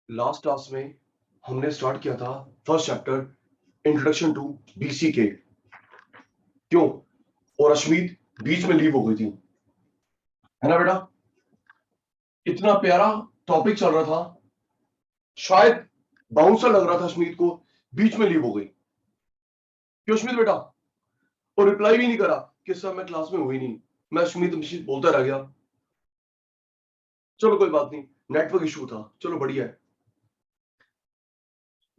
Last class में हमने start किया था फर्स्ट चैप्टर इंट्रोडक्शन टू बीसीके। क्यों? और अश्मीत बीच में लीव हो गई थी, है ना बेटा? इतना प्यारा टॉपिक चल रहा था, शायद बाउंसर लग रहा था अश्मीत को, बीच में लीव हो गई। क्यों अश्मीत बेटा? और रिप्लाई भी नहीं करा कि सर मैं क्लास में हुई नहीं, मैं अश्मीत बोलता रह गया। चलो कोई बात नहीं, नेटवर्क इशू था, चलो बढ़िया है,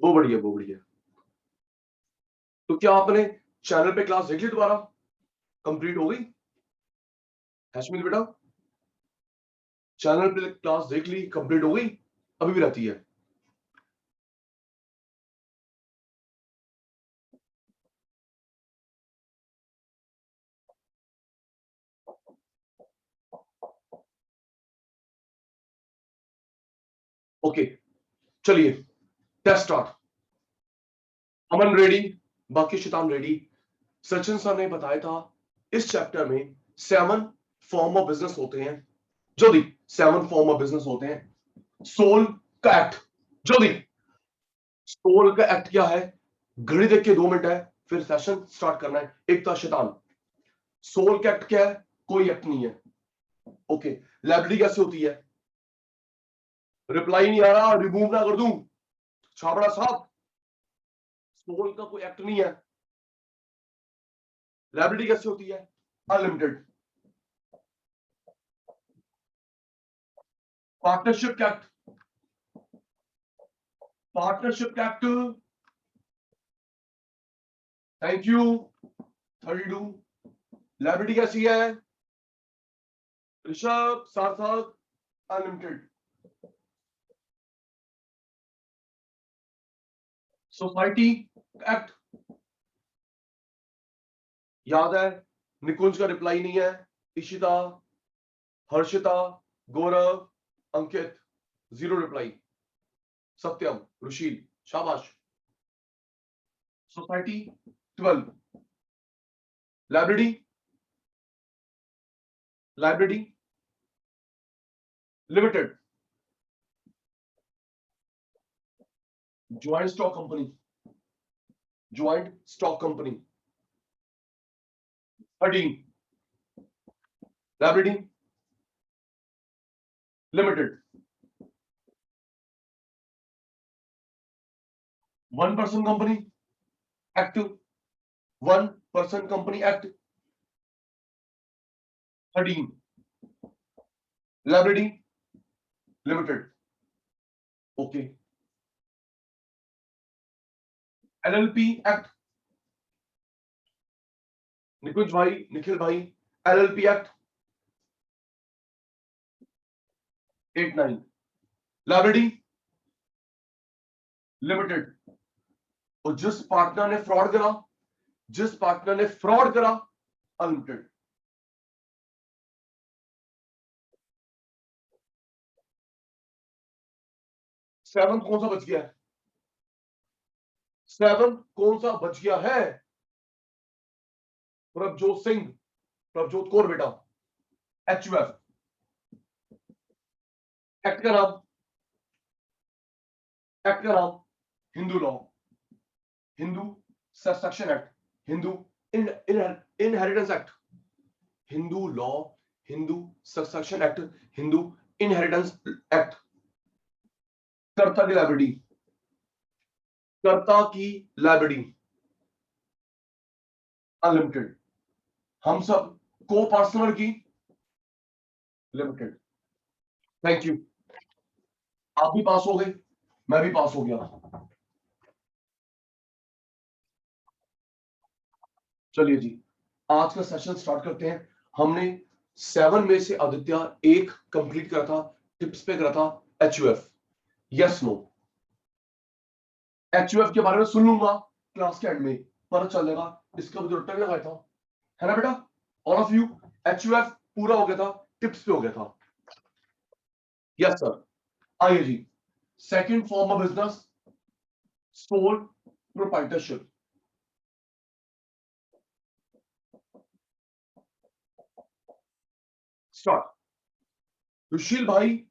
वो बढ़िया वो बढ़िया। तो क्या आपने चैनल पे क्लास देख ली दोबारा? कंप्लीट हो गई अश्मीत बेटा? चैनल पे क्लास देख ली, कंप्लीट हो गई, अभी भी रहती है? ओके चलिए, टेस्ट स्टार्ट। अमन रेडी, बाकी शैतान रेडी। सचिन सर ने बताया था इस चैप्टर में 7 फॉर्म ऑफ बिजनेस होते हैं। जल्दी, 7 फॉर्म ऑफ बिजनेस होते हैं। सोल का एक्ट, जल्दी। सोल का एक्ट क्या है? घड़ी देख के 2 मिनट है, फिर सेशन स्टार्ट करना है। एक था शैतान। सोल का एक्ट क्या है? कोई एक्ट नहीं है। ओके, लाइबिलिटी कैसे होती है? रिप्लाई नहीं आ रहा, रिमूव ना कर दूं छाबड़ा साहब? सोल का कोई एक्ट नहीं है। लाइबिलिटी कैसे होती है? Unlimited. Partnership act, partnership act, thank you. 32। Liability कैसी है ऋषभ सार्थक? अनलिमिटेड। सोसाइटी एक्ट याद है? निकुंज का रिप्लाई नहीं है। Ishita, Harshita, Gaurav, Ankit, zero reply. सत्यम, रुशील, शाबाश। Society 12। Library, library limited, joint stock company, joint stock company 13। Library limited, 1 person company act, 1 person company act 13। Library limited. Okay, LLP act, Nikunj भाई, निखिल भाई, एलएलपी एक्ट 89। Library limited. और जिस पार्टनर ने fraud करा, जिस partner ने fraud करा, unlimited. Seven कौन सा बच गया है? 7 कौन सा बच गया है? प्रभजोत सिंह, प्रभजोत कौर बेटा। एचयूएफ एक्ट का नाम, एक्ट का नाम Hindu law, Hindu subtraction act, Hindu inheritance act, Hindu law, Hindu subtraction act, Hindu inheritance act. कर्ता की लाइबिलिटी, कर्ता की लाइबिलिटी अनलिमिटेड। हम सब को पार्टनर की लिमिटेड। Thank you. आप भी पास हो गए, मैं भी पास हो गया। चलिए जी, आज का सेशन स्टार्ट करते हैं। हमने 7 में से आदित्य एक कंप्लीट करा था, टिप्स पे करा था एचयूएफ। Yes no? एचयूएफ के बारे में सुन लूंगा क्लास के एंड में, पता चल जाएगा इसका भी रट्टा लगाया था, है ना बेटा? ऑल ऑफ यू, एचयूएफ पूरा हो गया था, टिप्स पे हो गया था। Yes sir. आइए जी, second form of business, sole proprietorship. Start. Sushil भाई,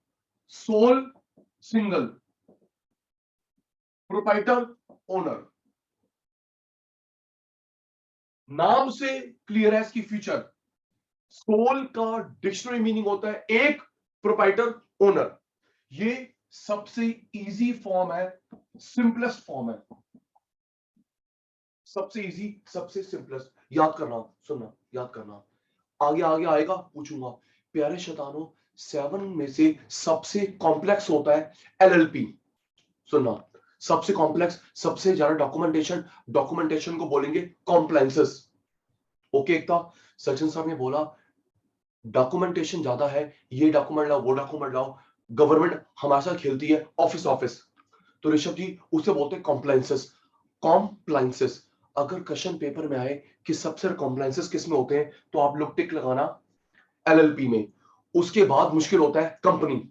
सोल सिंगल, प्रोप्राइटर, ओनर। नाम से क्लियर है इसकी फीचर। सोल का डिक्शनरी मीनिंग होता है एक, प्रोप्राइटर, ओनर। ये सबसे इजी फॉर्म है, सिंपलेस्ट फॉर्म है, सबसे इजी, सबसे सिंपलेस्ट। याद करना, सुनना, याद करना, आगे आगे आएगा पूछूंगा। प्यारे शैतानों, 7 में से सबसे कॉम्प्लेक्स होता है एलएलपी। सुनना, सबसे कॉम्प्लेक्स, सबसे ज्यादा डॉक्यूमेंटेशन, डॉक्यूमेंटेशन को बोलेंगे कॉम्प्लायंसेस। ओके, एक था सचिन साहब ने बोला डॉक्यूमेंटेशन ज्यादा है, ये डॉक्यूमेंट लाओ, वो डॉक्यूमेंट लाओ, गवर्नमेंट हमारे साथ खेलती है, ऑफिस ऑफिस। तो ऋषभ जी उसे बोलते हैं कॉम्प्लायंसेस। कॉम्प्लायंसेस अगर क्वेश्चन पेपर में आए कि सबसे कॉम्प्लायंसेस किस में होते हैं, तो आप लोग टिक लगाना एलएलपी में। उसके बाद मुश्किल होता है कंपनी।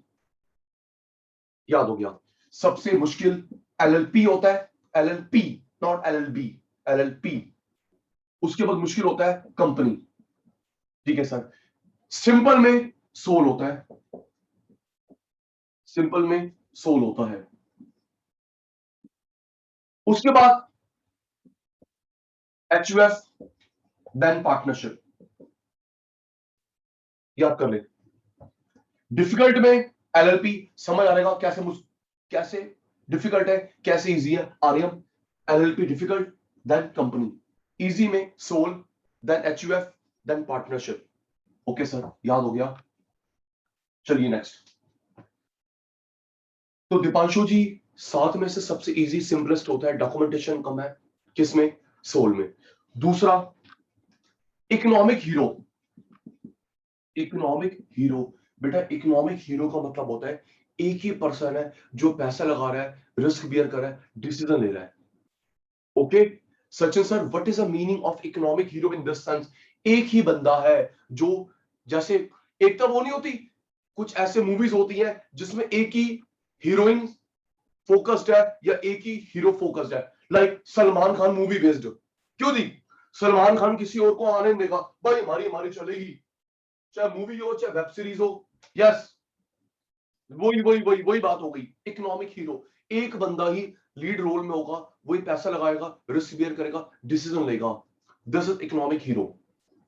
याद हो गया, सबसे मुश्किल एलएलपी होता है, एलएलपी, नॉट एलएलबी, एलएलपी। उसके बाद मुश्किल होता है कंपनी। ठीक है सर। सिंपल में सोल होता है, सिंपल में सोल होता है। उसके बाद एचयूएफ, देन पार्टनरशिप। याद कर ले। डिफिकल्ट में एलएलपी, समझ आएगा कैसे कैसे डिफिकल्ट है, कैसे इजी है। Aryam, LLP difficult, then company. Easy में sole, then HUF, then partnership. Okay sir, याद हो गया। चलिए नेक्स्ट। तो दीपांशु जी, 7 में से सबसे इजी सिंपलेस्ट होता है, डॉक्यूमेंटेशन कम है, किसमें? सोल में। दूसरा, इकोनॉमिक हीरो। इकोनॉमिक हीरो, बेटा इकोनॉमिक हीरो का मतलब होता है एक ही पर्सन है जो पैसा लगा रहा है, रिस्क बियर कर रहा है, डिसीजन ले रहा है। Okay Sachin sir, what is the meaning of economic hero in this sense? एक ही बंदा है जो, जैसे एक तो वो नहीं होती, कुछ ऐसे मूवीज होती है जिसमें एक ही हीरोइन फोकस्ड है या एक ही हीरो फोकस्ड है। Like Salman Khan movie based, क्यों दी? सलमान खान किसी और को आने नहीं देगा भाई, हमारी हमारी चलेगी, चाहे मूवी हो चाहे वेब सीरीज हो। यस, वही वही वही वही बात हो गई। इकोनॉमिक हीरो, एक बंदा ही लीड रोल में होगा, वही पैसा लगाएगा, रिस्क बियर करेगा, डिसीजन लेगा। This is economic hero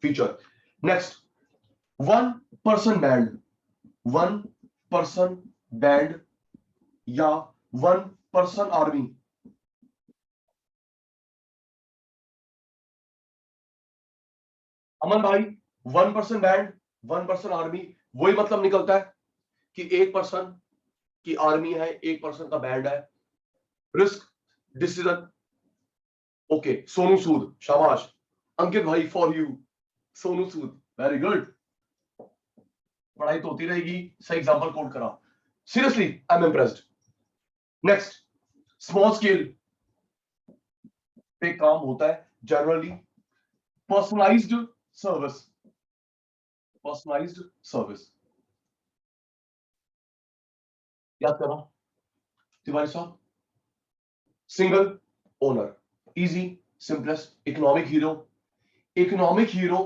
feature. Next, one person band. One person band या वन पर्सन आर्मी। अमन भाई, one person band, one person army, वही मतलब निकलता है कि एक पर्सन की आर्मी है, एक पर्सन का बैंड है, risk, decision. Okay, Sonu Sood, शाबाश। अंकित भाई for you, Sonu Sood, very good. पढ़ाई तो होती रहेगी, सही एग्जांपल कोट करा, seriously I am impressed. Next, small scale पे काम होता है generally personalised service. Personalised service, याद करो तिवारी साहब। Single owner, easy, simplest. Economic hero, economic hero,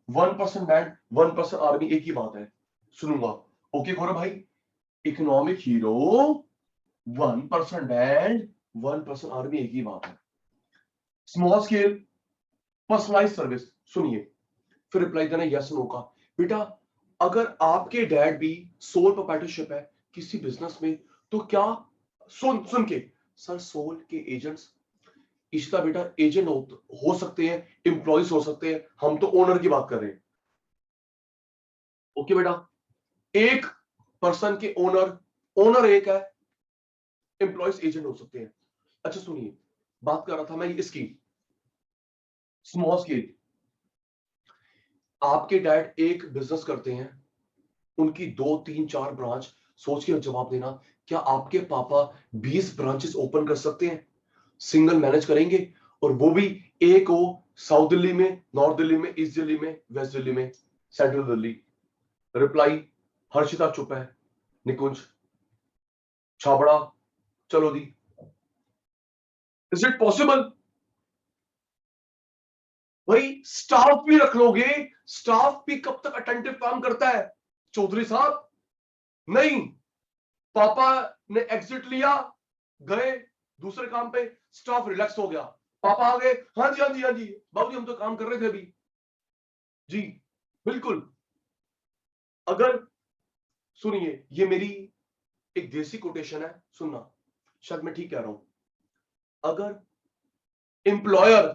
one person band, one person army, एक ही बात है, सुनूंगा। ओके गौरव भाई, economic hero, one person band, one person army, एक ही बात है। स्मॉल स्केल, पर्सनलाइज सर्विस, सुनिए फिर रिप्लाई देना यस नो का। बेटा अगर आपके डैड भी सोल प्रोप्राइटरशिप है किसी बिजनेस में, तो क्या, सुन सुन के सर, सोल के एजेंट्स, इशिता बेटा एजेंट हो सकते हैं, एम्प्लॉइज हो सकते हैं, हम तो ओनर की बात कर रहे हैं। ओके बेटा, एक पर्सन के ओनर, ओनर एक है, एम्प्लॉइज एजेंट हो सकते हैं। अच्छा सुनिए, बात कर रहा था मैं इसकी स्मॉल स्केल। आपके डैड एक बिजनेस करते हैं, उनकी 2 3 4 ब्रांच। सोच के जवाब देना, क्या आपके पापा 20 ब्रांचेस ओपन कर सकते हैं? सिंगल मैनेज करेंगे? और वो भी एक हो साउथ दिल्ली में, नॉर्थ दिल्ली में, ईस्ट दिल्ली में, वेस्ट दिल्ली में, सेंट्रल दिल्ली। रिप्लाई, हर्षिता चुप है, निकुंज, छाबड़ा, चलो दी। Is it possible? भाई स्टाफ भी रख लोगे, स्टाफ भी कब तक अटेंटिव काम करता है चौधरी साहब? नहीं, पापा ने एग्जिट लिया, गए, दूसरे काम पे स्टाफ रिलैक्स हो गया, पापा आ गए, हाँ जी हाँ जी हाँ जी बाबूजी हम तो काम कर रहे थे अभी। जी बिल्कुल। अगर सुनिए, ये मेरी एक देसी कोटेशन है, सुनना, शायद मैं ठीक कह रहा हूं। अगर एम्प्लॉयर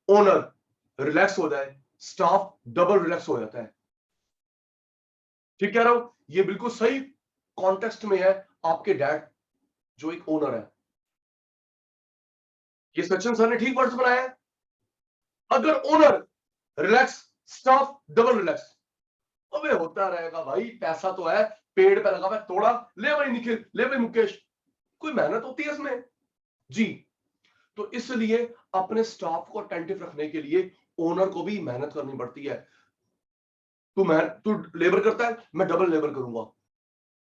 ओनर रिलैक्स हो जाए, स्टाफ डबल रिलैक्स हो जाता है। ठीक कह रहा हूं, ये बिल्कुल सही कॉन्टेक्स्ट में है। आपके डैड जो एक ओनर है, ये सचिन सर ने ठीक वर्ड्स बनाया है। अगर owner relax, staff double relax. अबे होता रहेगा भाई, पैसा तो है, पेड़ पे लगा हुआ है, तोड़ा, ले भाई निखिल, ले भाई मुकेश, कोई मेहनत होती है इसमें। जी, तो इसलिए अपने स्टाफ को अटेंटिव रखने के लिए ओनर को भी मेहनत करनी पड़ती है। तू लेबर करता है, मैं डबल लेबर करूंगा।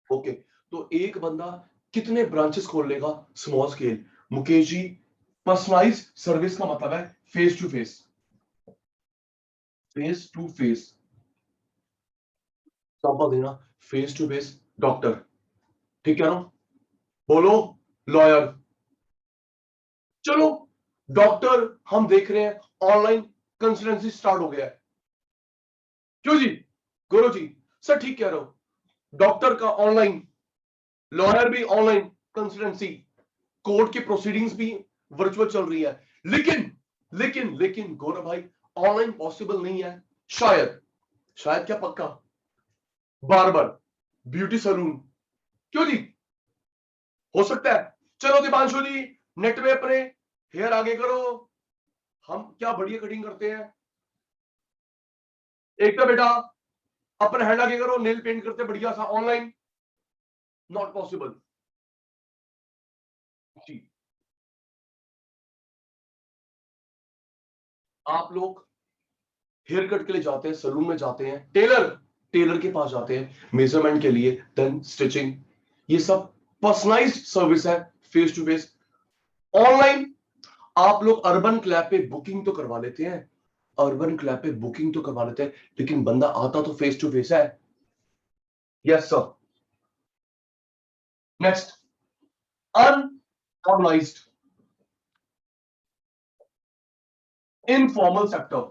ओके, तो एक बंदा कितने ब्रांचेस खोल लेगा small scale? Mukesh ji, personalise service का मतलब है face to face, face to face. Example देना, फेस टू फेस डॉक्टर, ठीक है ना, बोलो लॉयर। चलो डॉक्टर हम देख रहे हैं ऑनलाइन कंसल्टेंसी स्टार्ट हो गया है, क्यों जी? गुरु जी, सर ठीक कह रहे हो, डॉक्टर का ऑनलाइन, लॉयर भी ऑनलाइन कंसल्टेंसी, कोर्ट की प्रोसीडिंग्स भी वर्चुअल चल रही है। लेकिन लेकिन गौरव भाई, ऑनलाइन पॉसिबल नहीं है। शायद, शायद क्या पक्का, बार्बर, ब्यूटी सैलून, क्यों जी? हो सकता है। चलो दीपांशु जी, नेट में अपने हेयर आगे करो, हम क्या बढ़िया कटिंग करते हैं। एक तो बेटा अपने हैंड आगे करो, नेल पेंट करते बढ़िया सा, ऑनलाइन नॉट पॉसिबल। जी, आप लोग हेयर कट के लिए जाते हैं, सलून में जाते हैं, टेलर, टेलर के पास जाते हैं मेजरमेंट के लिए, देन स्टिचिंग, ये सब पर्सनलाइज्ड सर्विस है, फेस टू फेस। ऑनलाइन आप लोग अर्बन क्लैब पे बुकिंग तो करवा लेते हैं, अर्बन क्लैब पे बुकिंग तो करवा लेते हैं, लेकिन बंदा आता तो फेस टू फेस है। Yes sir. Next, unorganised informal sector.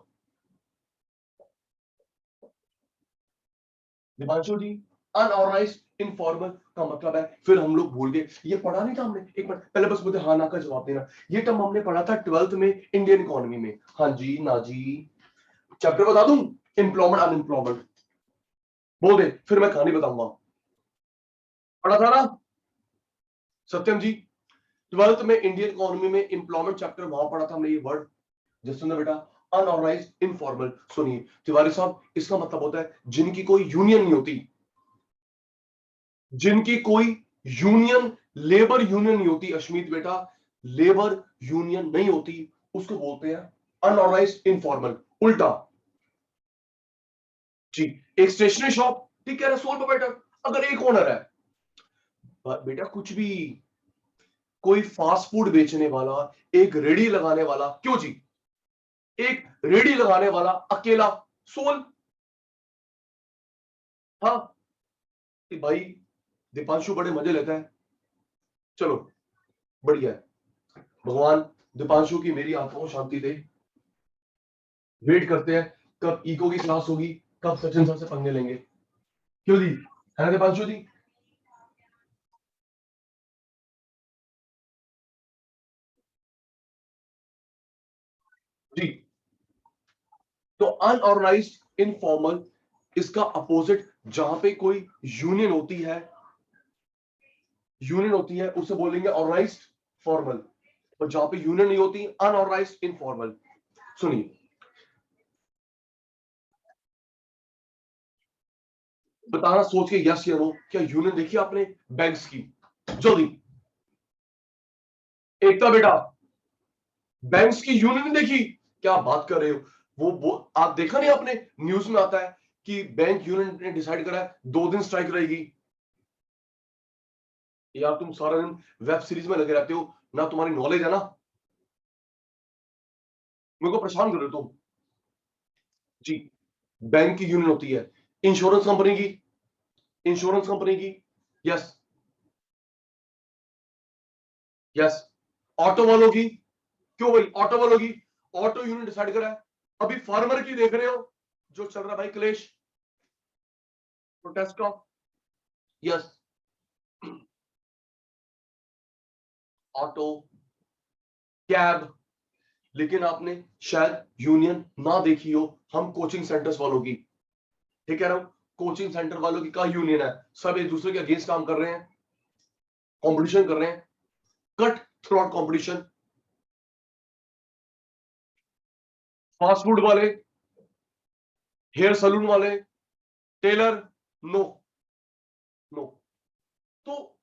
Dipanshu ji, unorganised informal का मतलब है, फिर हम लोग भूल गए, ये पढ़ा नहीं था हमने? एक मिनट पहले बस मुझे हाँ ना का जवाब देना। ये टर्म हमने पढ़ा था 12th में इंडियन इकोनॉमी में। हाँ जी ना जी, चैप्टर बता दूं, एम्प्लॉयमेंट अनएम्प्लॉयमेंट, बोल दे फिर मैं कहानी बताऊंगा। पढ़ा था ना सत्यम जी? 12th में इंडियन इकोनॉमी में एम्प्लॉयमेंट चैप्टर, वहां पढ़ा था हमने ये वर्ड। जैसे ना बेटा, अनऑर्गेनाइज्ड इनफॉर्मल। सुनिए तिवारी साहब, इसका मतलब होता है जिनकी कोई यूनियन नहीं होती, जिनकी कोई यूनियन, लेबर यूनियन नहीं होती अश्मीत बेटा, लेबर यूनियन नहीं होती, उसको बोलते हैं अनऑर्गेनाइज्ड इनफॉर्मल। उल्टा जी, एक स्टेशनरी शॉप, ठीक है, सोल प्रोप्राइटर, अगर एक ओनर है, बेटा कुछ भी, कोई फास्ट फूड बेचने वाला, एक रेडी लगाने वाला, क्यों जी, एक रेडी लगाने वाला अकेला, सोल। हाँ कि भाई दीपांशु बड़े मजे लेता है, चलो बढ़िया है, भगवान दीपांशु की मेरी आत्मा को शांति दे। वेट करते हैं कब इको की क्लास होगी, कब सचिन सर से पंगे लेंगे, क्यों जी, है ना दीपांशु जी? जी, तो अनऑर्गेनाइज्ड इनफॉर्मल, इसका अपोजिट, जहां पे कोई यूनियन होती है, यूनियन होती है उसे बोलेंगे ऑर्गेनाइज्ड फॉर्मल, और जहां पे यूनियन नहीं होती, अनऑर्गेनाइज्ड इनफॉर्मल। सुनिए, बताना सोच के यस या नो, क्या यूनियन देखी आपने बैंक्स की? जल्दी, एकता बेटा, बैंक्स की यूनियन देखी? क्या बात कर रहे हो? वो आप देखा नहीं आपने, न्यूज में आता है कि बैंक यूनियन ने डिसाइड करा है 2 दिन स्ट्राइक रहेगी। यार तुम सारा दिन वेब सीरीज में लगे रहते हो, ना तुम्हारी नॉलेज है ना, मेरे को परेशान कर रहे हो तुम। जी, बैंक की यूनियन होती है, इंश्योरेंस कंपनी की, इंश्योरेंस कंपनी की, यस, यस, ऑटो वालों की, क्यों भाई ऑटो वालों की, ऑटो यूनियन डिसाइड करा है। अभी फार्मर की देख रहे हो जो चल रहा है भाई क्लेश प्रोटेस्ट का, यस ऑटो कैब। लेकिन आपने शायद यूनियन ना देखी हो हम कोचिंग सेंटर्स वालों की, ठीक है ना, कोचिंग सेंटर वालों की क्या यूनियन है, सब एक दूसरे के अगेंस्ट काम कर रहे हैं, कंपटीशन कर रहे हैं, cut through out competition. Fast food वाले, हेयर सलून वाले, टेलर, नो नो। तो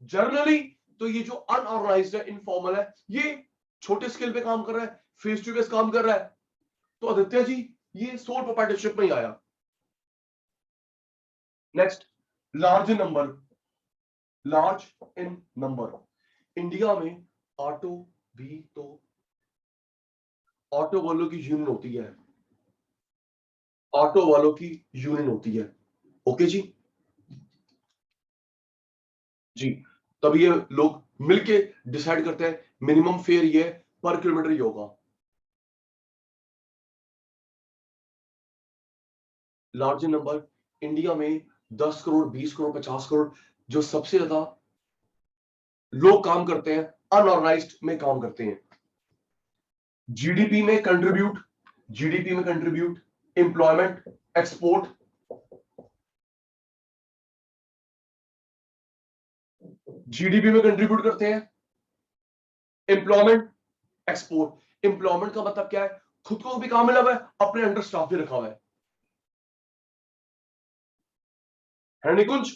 जनरली तो ये जो अनऑर्गेनाइज्ड है, इनफॉर्मल है, ये छोटे स्केल पे काम कर रहा है, फेस टू फेस काम कर रहा है। तो आदित्य जी ये सोल प्रोप्राइटरशिप में ही आया। Next, large number, large in number. India में ऑटो भी तो ऑटो वालों की यूनियन होती है, ऑटो वालों की यूनियन होती है, ओके जी जी। तब ये लोग मिलके डिसाइड करते हैं मिनिमम फेयर ये पर किलोमीटर ही होगा। लार्ज नंबर, इंडिया में 10 करोड़ 20 करोड़ 50 करोड़ जो सबसे ज्यादा लोग काम करते हैं, अनऑर्गेनाइज्ड में काम करते हैं। जीडीपी में कंट्रीब्यूट, जीडीपी में कंट्रीब्यूट, एम्प्लॉयमेंट, एक्सपोर्ट, जीडीपी में कंट्रीब्यूट करते हैं, एम्प्लॉयमेंट, एक्सपोर्ट। एम्प्लॉयमेंट का मतलब क्या है, खुद को भी काम मिला हुआ है, अपने अंडर स्टाफ भी रखा हुआ है निकुंज।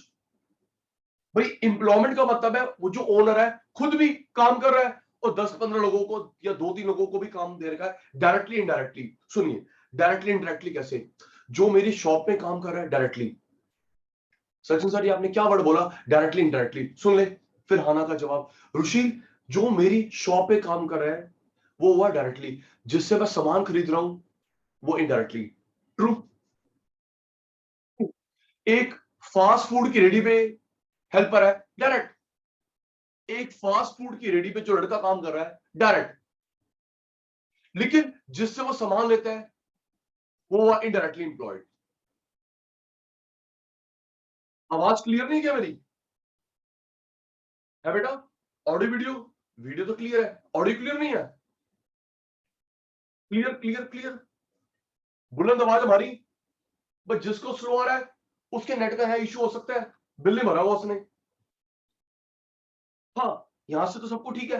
भाई एम्प्लॉयमेंट का मतलब है वो जो ओनर है खुद भी काम कर रहा है और 10-15 लोगों को या 2-3 लोगों को भी काम दे रखा है, डायरेक्टली इनडायरेक्टली। सुनिए डायरेक्टली इनडायरेक्टली कैसे, जो मेरी शॉप में काम कर रहा है डायरेक्टली, सचिन सर ये आपने क्या वर्ड बोला, डायरेक्टली इनडायरेक्टली, सुन ले फिर हाना का जवाब। रुशील जो मेरी शॉप पे काम कर रहा है वो हुआ डायरेक्टली, जिससे मैं सामान खरीद रहा हूं वो इनडायरेक्टली। ट्रू। एक फास्ट फूड की रेडी पे हेल्पर है, डायरेक्ट। एक फास्ट फूड की रेडी पे जो लड़का काम कर रहा है डायरेक्ट, लेकिन जिससे वो सामान लेता है वो हुआ इनडायरेक्टली इंप्लॉयड। आवाज क्लियर नहीं क्या मेरी, है बेटा? ऑडियो वीडियो, वीडियो तो क्लियर है, ऑडियो क्लियर नहीं है? क्लियर क्लियर क्लियर, बुलंद आवाज हमारी। बस जिसको स्लो आ रहा है उसके नेट का है इशू हो सकता है, बिल नहीं भरा हुआ उसने। हाँ यहां से तो सबको ठीक है,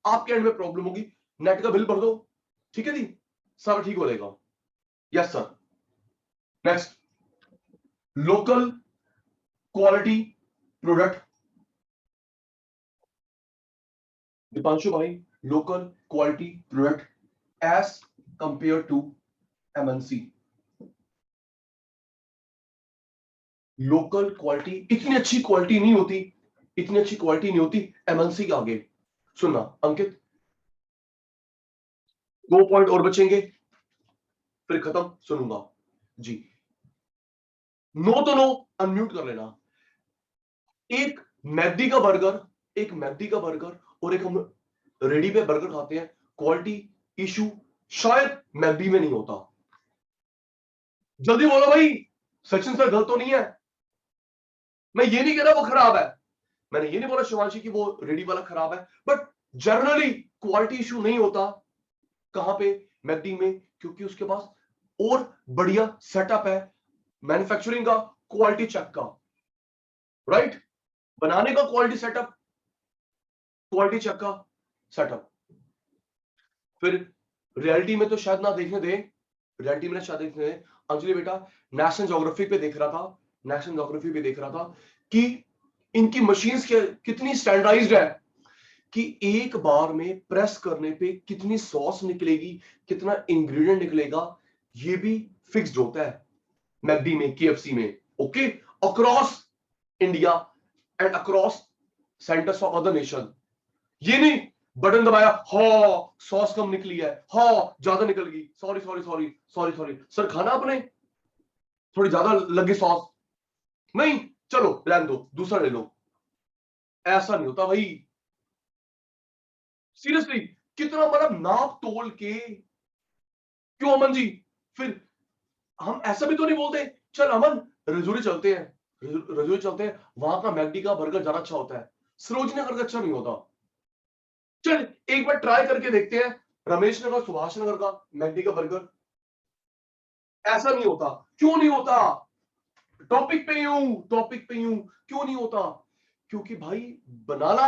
आपके एंड में प्रॉब्लम होगी, नेट का बिल भर दो, ठीक है जी, सब ठीक हो जाएगा। Yes sir. Next, local quality product. Deepanshu भाई, local quality product as compare to MNC. Local quality इतनी अच्छी क्वालिटी नहीं होती, इतनी अच्छी क्वालिटी नहीं होती एमएनसी के आगे। सुनना अंकित, 2 पॉइंट और बचेंगे फिर खत्म, सुनूंगा जी। नो तो नो, अनम्यूट कर लेना। एक मैदी का बर्गर, एक मैदी का बर्गर और एक हम रेडी पे बर्गर खाते हैं, क्वालिटी इशू शायद मैदी में नहीं होता। जल्दी बोलो भाई, सचिन सर गलत तो नहीं है? मैं ये नहीं कह रहा वो खराब है, मैंने ये नहीं बोला शिवांशी की वो रेडी वाला खराब है, बट जनरली क्वालिटी इशू नहीं होता कहां पे, मैकडी में, क्योंकि उसके पास और बढ़िया सेटअप है मैन्युफैक्चरिंग का, क्वालिटी चेक का, राइट, बनाने का क्वालिटी सेटअप, क्वालिटी चेक का सेटअप। फिर रियलिटी में तो शायद ना देखने दे, रियलिटी में शायद देखने दे। अंजलि बेटा नेशनल ज्योग्राफी पे देख रहा था, नेशनल ज्योग्राफी पे देख रहा था कि इनकी मशीन्स कितनी स्टैंडर्डाइज्ड है, कि एक बार में प्रेस करने पे कितनी सॉस निकलेगी, कितना इंग्रेडिएंट निकलेगा, ये भी फिक्स्ड होता है मैकडी में, केएफसी में, okay, across India and across centres of other nation. ये नहीं बटन दबाया, हाँ सॉस कम निकली है, हाँ ज्यादा निकल गई, sorry sorry sorry sorry sorry sir, खाना आपने थोड़ी ज्यादा लगी सॉस, नहीं चलो रहने दो दूसरा ले लो, ऐसा नहीं होता भाई। सीरियसली, कितना मतलब नाप तोल के। क्यों अमन जी? फिर हम ऐसा भी तो नहीं बोलते, चल अमन रजौरी चलते हैं, रजौरी चलते हैं, वहां का मैकडी का बर्गर ज्यादा अच्छा होता है, सरोजनी नगर का अच्छा नहीं होता। चल एक बार ट्राई करके देखते हैं रमेश नगर, सुभाष नगर का मैकडी का बर्गर। ऐसा नहीं होता। क्यों नहीं होता? टॉपिक पे ही हूं। क्यों नहीं होता? क्योंकि भाई बनाना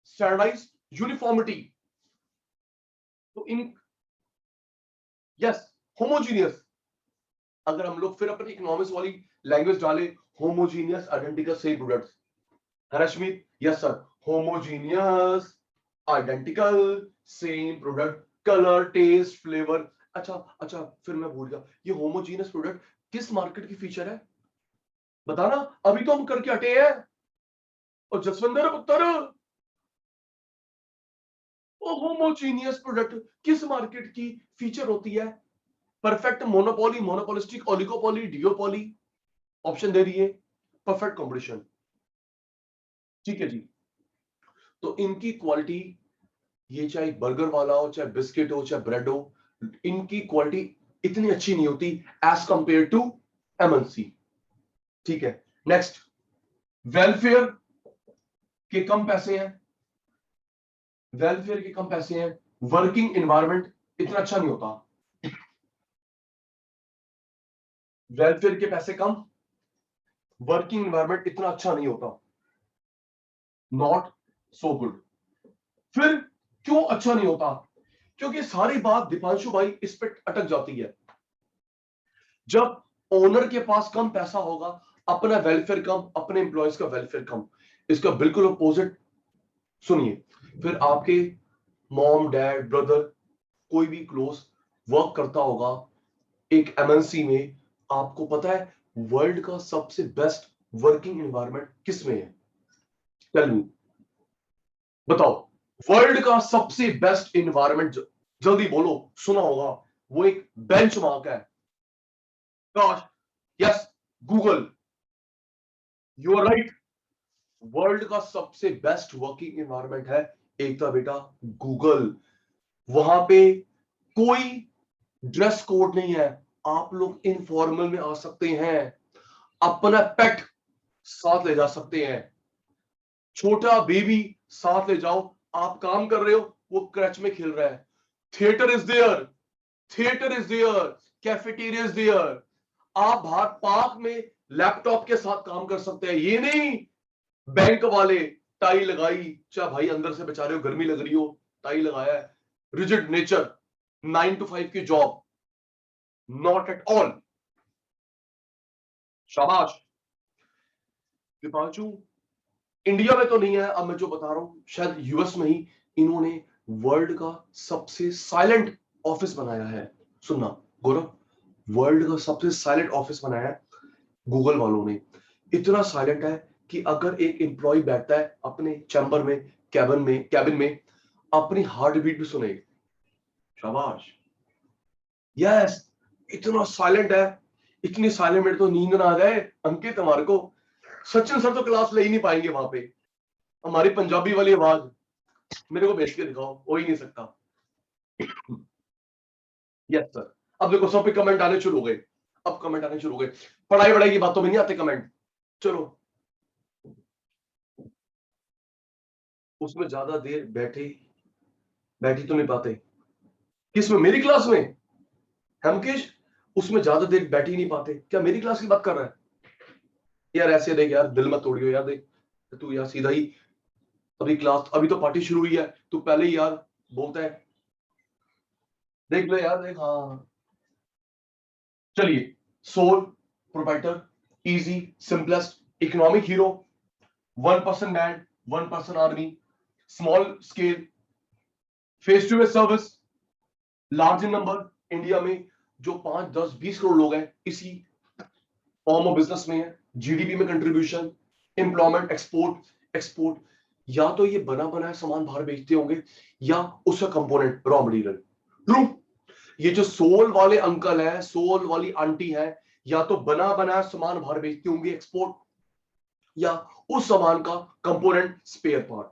स्टैंडर्डाइज, यूनिफॉर्मिटी। तो इन, यस, होमोजीनियस। अगर हम लोग फिर अपनी इकोनॉमिक्स वाली लैंग्वेज डाले, होमोजीनियस आइडेंटिकल सेम प्रोडक्ट्स, है Rashmit? Yes sir, homogeneous identical same product, colour, taste, flavour. अच्छा अच्छा, फिर मैं भूल गया, ये होमोजीनियस प्रोडक्ट किस मार्केट की फीचर है बताना? अभी तो हम करके हटे हैं। और जसविंदर पुत्र, वो होमोजीनियस प्रोडक्ट किस मार्केट की फीचर होती है? Perfect monopoly, monopolistic, oligopoly, duopoly. Option दे रही है, परफेक्ट कंपटीशन। ठीक है जी। तो इनकी क्वालिटी, ये चाहे बर्गर वाला हो, चाहे बिस्किट हो, चाहे ब्रेड हो, इनकी क्वालिटी इतनी अच्छी नहीं होती एज कंपेयर टू एमएनसी। ठीक है, नेक्स्ट, वेलफेयर के कम पैसे हैं, वेलफेयर के कम पैसे हैं, वर्किंग एनवायरनमेंट इतना अच्छा नहीं होता, वेलफेयर के पैसे कम, वर्किंग एनवायरनमेंट इतना अच्छा नहीं होता, नॉट सो गुड। फिर क्यों अच्छा नहीं होता? क्योंकि सारी बात दीपांशु भाई इस पे अटक जाती है। जब ओनर के पास कम पैसा होगा, अपना वेलफेयर कम, अपने एम्प्लॉयज का वेलफेयर कम। इसका बिल्कुल अपोजिट सुनिए, फिर आपके मॉम, डैड, ब्रदर, कोई भी क्लोज वर्क करता होगा एक एमएनसी में, आपको पता है वर्ल्ड का सबसे बेस्ट वर्किंग एनवायरनमेंट किस में है? टेल मी, बताओ। वर्ल्ड का सबसे बेस्ट एनवायरनमेंट, जल्दी बोलो, सुना होगा, वो एक बेंचमार्क है। Gosh, yes, Google, you are right. World का सबसे बेस्ट वर्किंग एनवायरनमेंट है एक था बेटा, गूगल। वहां पे कोई ड्रेस कोड नहीं है, आप लोग इनफॉर्मल में आ सकते हैं, अपना पेट साथ ले जा सकते हैं, छोटा बेबी साथ ले जाओ, आप काम कर रहे हो, वो क्रच में खेल रहा है, theatre is there, theatre is there, cafeteria is there, आप बाहर पार्क में लैपटॉप के साथ काम कर सकते हैं। ये नहीं बैंक वाले टाई लगाई, चाहे भाई अंदर से बेचारे हो गर्मी लग रही हो, टाई लगाया है, रिजिड नेचर, 9 to 5 की जॉब, नॉट एट ऑल। शाबाश दीपांशु, इंडिया में तो नहीं है, अब मैं जो बता रहा हूं शायद यूएस में ही इन्होंने वर्ल्ड का सबसे साइलेंट ऑफिस बनाया है। सुनना गौरव, वर्ल्ड का सबसे साइलेंट ऑफिस बनाया है गूगल वालों ने। इतना साइलेंट है कि अगर एक एम्प्लॉय बैठता है अपने चैम्बर में, कैबिन में अपनी हार्ट बीट भी सुनेगा। शाबाश, यस, इतना साइलेंट है, इतनी साइलेंट में तो नींद ना आ जाए अंकित हमारे को। सचिन सर तो क्लास ले ही नहीं पाएंगे वहां पे, हमारी पंजाबी वाली आवाज मेरे को भेज के दिखाओ, हो ही नहीं सकता। यस सर, अब देखो सब पे कमेंट आने शुरू हो गए, अब कमेंट आने शुरू हो गए, पढ़ाई वढ़ाई की बातों में नहीं आते कमेंट। चलो, उसमें ज्यादा देर बैठी तो नहीं पाते, किसमें? मेरी क्लास में हेमकेश, उसमें ज्यादा देर बैठ ही नहीं पाते, क्या मेरी क्लास की बात कर रहा है? यार ऐसे देख यार, दिल मत तोड़ियो यार, देख तू यार सीधा ही, अभी क्लास, अभी तो पार्टी शुरू हुई है, तू पहले ही यार बोलता है, देख लो यार, देख, हाँ। चलिए, sole proprietor, easy, simplest, economic hero, 1% band, 1% army, small scale, face to face service, large in number. India में जो 5, 10, 20 करोड़ लोग हैं इसी फॉर्म ऑफ बिजनेस में है, जीडीपी में कंट्रीब्यूशन, एम्प्लॉयमेंट, एक्सपोर्ट, या तो ये बना बनाया सामान बाहर बेचते होंगे या उसका कंपोनेंट रॉ मटेरियल। ट्रू, ये जो सोल वाले अंकल है, सोल वाली आंटी है, या तो बना बनाया सामान बाहर बेचते होंगे एक्सपोर्ट, या उस सामान का कंपोनेंट स्पेयर पार्ट।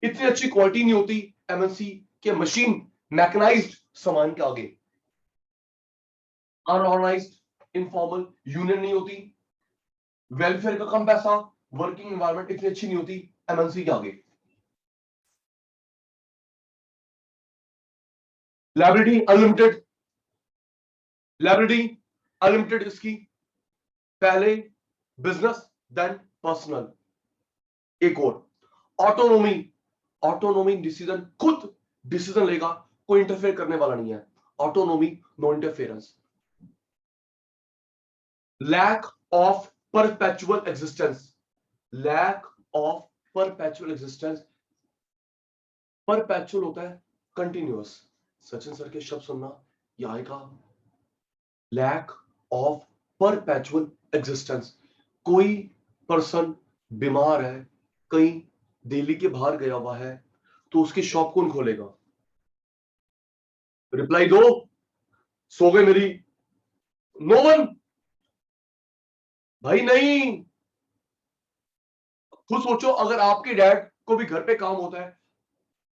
इतनी अच्छी क्वालिटी नहीं होती एमएनसी के मशीन मैकेनाइज्ड सामान के आगे। अनऑर्गेनाइज्ड इनफॉर्मल यूनियन नहीं होती, वेलफेयर का कम पैसा, वर्किंग एनवायरनमेंट इतनी अच्छी नहीं होती एमएनसी के आगे। लाइबिलिटी अनलिमिटेड, लाइबिलिटी अनलिमिटेड इसकी, पहले बिजनेस देन पर्सनल। एक और ऑटोनोमी, ऑटोनोमी डिसीजन खुद डिसीजन लेगा, कोई इंटरफेयर करने वाला नहीं है, autonomy no interference. Lack of perpetual existence, lack of perpetual existence, perpetual होता है कंटिन्यूअस, सचिन सर के शब्द सुनना यह आएगा, लैक ऑफ परपेचुअल एग्जिस्टेंस। कोई पर्सन बीमार है, कहीं दिल्ली के बाहर गया हुआ है, तो उसकी शॉप कौन खोलेगा? रिप्लाई दो, सो गए मेरी, नो वन, भाई नहीं। खुद सोचो, अगर आपके डैड को भी घर पे काम होता है,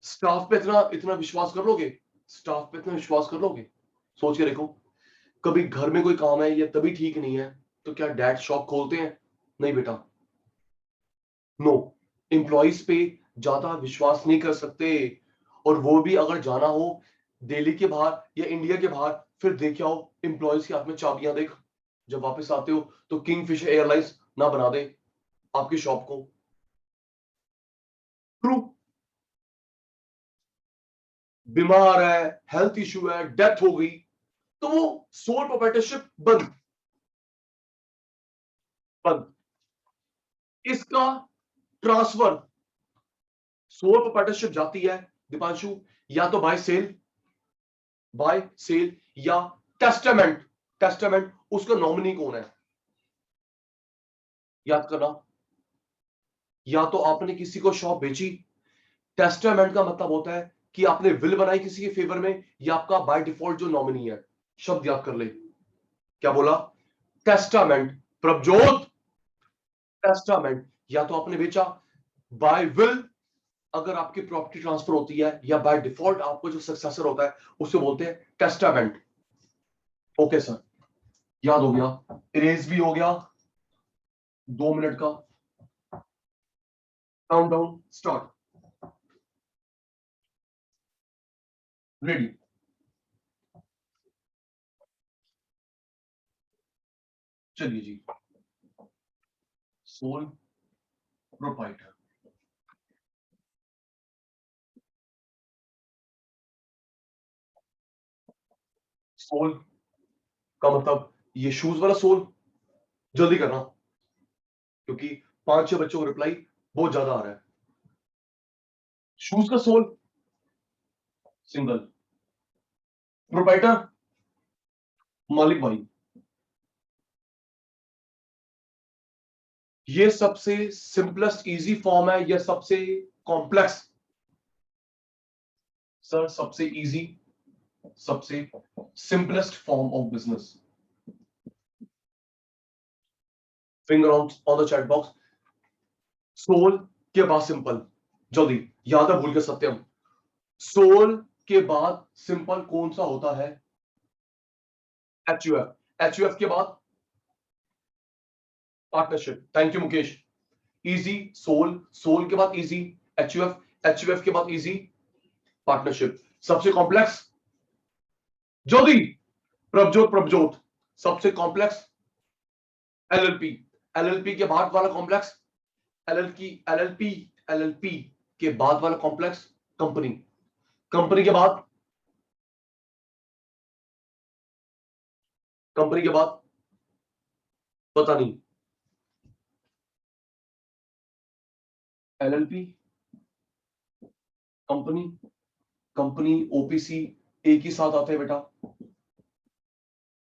स्टाफ पे इतना इतना विश्वास कर लोगे? स्टाफ पे इतना विश्वास कर लोगे? सोच के देखो, कभी घर में कोई काम है या तभी ठीक नहीं है, तो क्या डैड शॉप खोलते हैं? नहीं बेटा, नो। एम्प्लॉइज पे ज्यादा विश्वास नहीं कर सकते, और वो भी अगर जाना हो दिल्ली के बाहर या इंडिया के बाहर, फिर देख आओ एम्प्लॉइज के हाथ में चाबियां देख, जब वापस आते हो तो किंगफिशर एयरलाइंस ना बना दे आपकी शॉप को। ट्रू, बीमार है, हेल्थ इश्यू है, डेथ हो गई, तो वो सोल प्रोप्राइटरशिप बंद, बंद। इसका ट्रांसफर, सोल प्रोप्राइटरशिप जाती है दीपांशु, या तो बाय सेल, बाय सेल, या टेस्टामेंट। टेस्टामेंट, उसका नॉमिनी कौन है याद करना, या तो आपने किसी को शॉप बेची, टेस्टामेंट का मतलब होता है कि आपने विल बनाई किसी के फेवर में, या आपका बाय डिफॉल्ट जो नॉमिनी है। शब्द याद कर ले, क्या बोला? टेस्टामेंट। प्रभजोत, टेस्टामेंट, या तो आपने बेचा बाय विल, अगर आपकी प्रॉपर्टी ट्रांसफर होती है, या बाय डिफॉल्ट आपको जो सक्सेसर होता है उसे बोलते हैं टेस्टामेंट। ओके सर, याद हो गया, इरेज भी हो गया। 2 मिनट का काउंटडाउन स्टार्ट, रेडी। चलिए जी, सोल प्रोप्राइटर, सोल का मतलब ये शूज वाला सोल, जल्दी करना क्योंकि 5-6 बच्चों को रिप्लाई बहुत ज्यादा आ रहा है। शूज का सोल सिंगल, प्रोप्राइटर मालिक भाई। ये सबसे सिंपलेस्ट इजी फॉर्म है या सबसे कॉम्प्लेक्स? सर सबसे इजी, सबसे simplest form of business. Finger on the chat box. Sole के बाद सिंपल, जल्दी याद है, भूल के सत्यम। सोल के बाद सिंपल कौन सा होता है? एचयूएफ, एचयूएफ के बाद partnership. Thank you Mukesh. Easy sole, sole के बाद इजी एचयूएफ, एचयूएफ के बाद इजी पार्टनरशिप। सबसे कॉम्प्लेक्स ज्योति, प्रभजोत, प्रभजोत सबसे कॉम्प्लेक्स एलएलपी, एलएलपी के बाद वाला कॉम्प्लेक्स एलएलपी, एलएलपी, एलएलपी के बाद वाला कॉम्प्लेक्स कंपनी, कंपनी के बाद, कंपनी के बाद पता नहीं, एलएलपी, कंपनी, कंपनी, ओपीसी एक ही साथ आते हैं बेटा,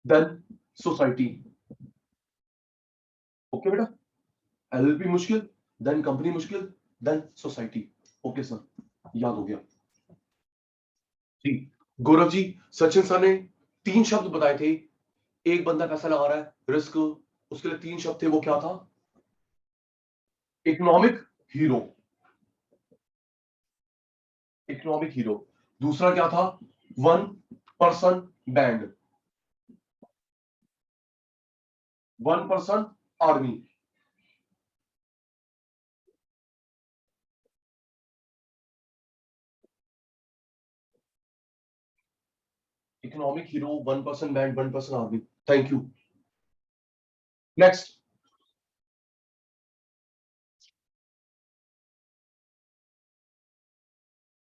देन सोसाइटी। ओके बेटा, एलएलपी मुश्किल, देन कंपनी मुश्किल, देन सोसाइटी। ओके सर, याद हो गया जी। गौरव जी, सचिन सर ने 3 शब्द बताए थे, एक बंदा पैसा लगा रहा है रिस्क, उसके लिए 3 शब्द थे, वो क्या था? Economic hero, economic hero. दूसरा क्या था? 1 person band, 1 person army. Economic hero, 1 person band, 1 person army. Thank you. Next,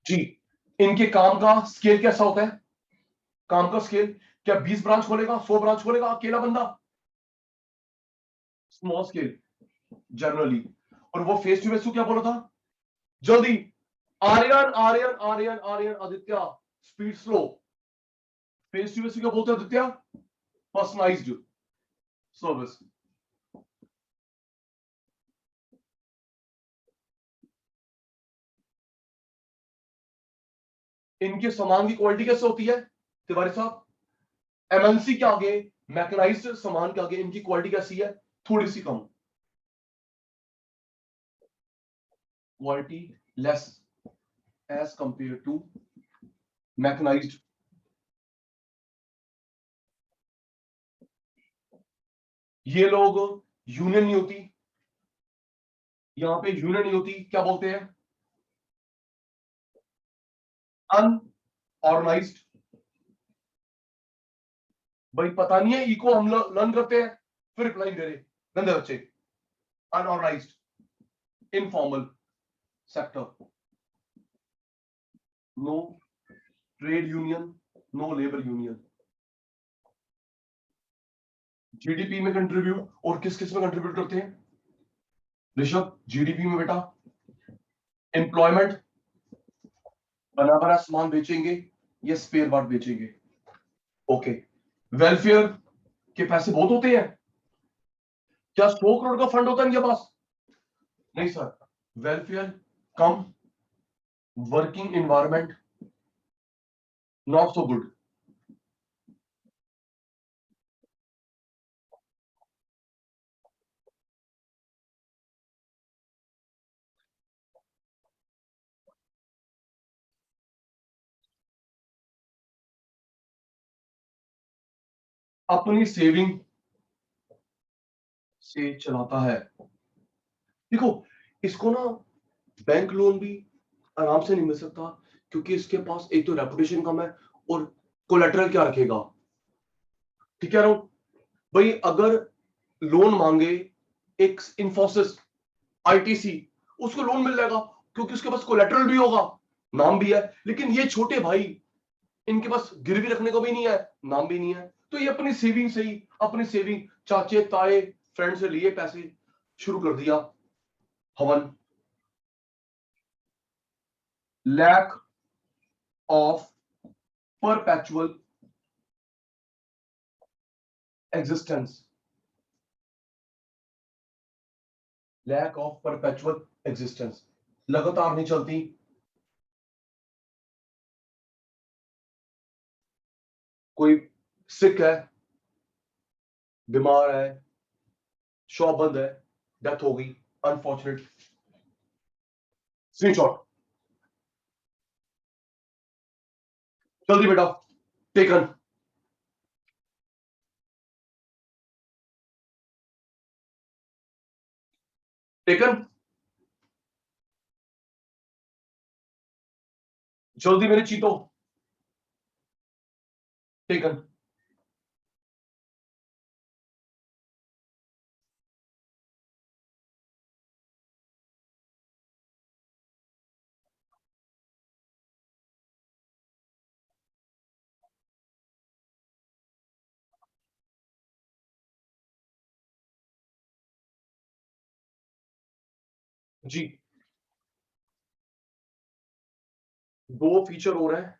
जी, इनके काम का स्केल कैसा होता है? काम का स्केल क्या 20 ब्रांच खोलेगा, 100 ब्रांच खोलेगा अकेला बंदा? Small scale generally. और वो फेस टू फेस क्या बोला था? जल्दी, Aryan Aryan Aryan Aryan Aditya, speed slow. Face to face क्या बोलते हैं आदित्य? Personalised service. इनके सामान की क्वालिटी कैसे होती है तिवारी साहब? एमएनसी के आगे, मैकेनाइज्ड सामान के आगे इनकी क्वालिटी कैसी है? थोड़ी सी कम, quality less as compare to mechanised. ये लोग यूनियन नहीं होती, यहां पे यूनियन नहीं होती, क्या बोलते हैं? अनऑर्गेनाइज्ड। भाई पता नहीं है, इको हम लर्न करते हैं फिर रिप्लाई दे रहे, गंदे बच्चे। Unorganised, informal sector, no trade union, no labour union. GDP में कंट्रीब्यूट, और किस किस में कंट्रीब्यूट करते हैं ऋषभ? जीडीपी में बेटा एम्प्लॉयमेंट, बना बना सामान बेचेंगे या स्पेयर पार्ट बेचेंगे। ओके, वेलफेयर के पैसे बहुत होते हैं, क्या 100 करोड़ का फंड होता है इनके पास? नहीं sir, welfare come, working environment not so good. अपनी सेविंग से चलाता है। देखो, इसको ना बैंक लोन भी आराम से नहीं मिल सकता, क्योंकि इसके पास एक तो रेपुटेशन कम है, और कोलेटरल क्या रखेगा? ठीक है, भाई अगर लोन मांगे एक इंफोसिस, आईटीसी, उसको लोन मिल जाएगा, क्योंकि उसके पास कोलेटरल भी होगा, नाम भी है। लेकिन ये छोटे भाई, इनके पास गिरवी रखने को भी नहीं है, नाम भी नहीं है, तो ये अपनी सेविंग से ही, अपनी सेविंग चाचे ताए फ्रेंड से लिए पैसे शुरू कर दिया हवन। Lack of perpetual existence, lack of perpetual existence, लगातार नहीं चलती। कोई सिक है, बीमार है, शॉप बंद है, डेथ हो गई, अनफॉर्चुनेट। स्क्रीनशॉट जल्दी बेटा, टेकन, टेकन, जल्दी मेरे चीतो, टेकन। जी, दो फीचर हो रहा है,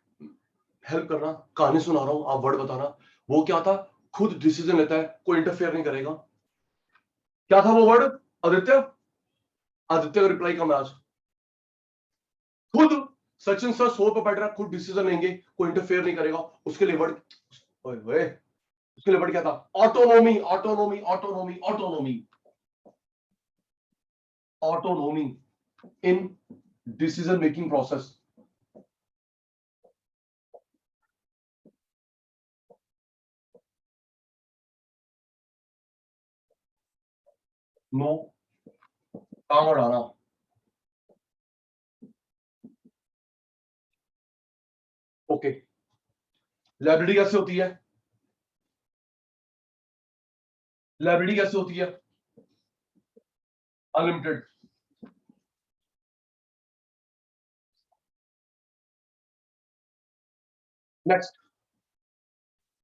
हेल्प करना, कहानी सुना रहा हूं, आप वर्ड बताना। वो क्या था? खुद डिसीजन लेता है, कोई इंटरफेयर नहीं करेगा। क्या था वो वर्ड आदित्य? आदित्य का रिप्लाई कम है आज। खुद सचिन सर 100 पे बैठ रहा है, खुद डिसीजन लेंगे, कोई इंटरफेयर नहीं करेगा। उसके लिए वर्ड, ओए ओए, उसके लिए वर्ड क्या था? Autonomy, autonomy, autonomy, autonomy, autonomy in decision making process. No काम और आना। ओके, लाइब्रेरी कैसे होती है? लाइब्रेरी कैसे होती है? Unlimited. Next,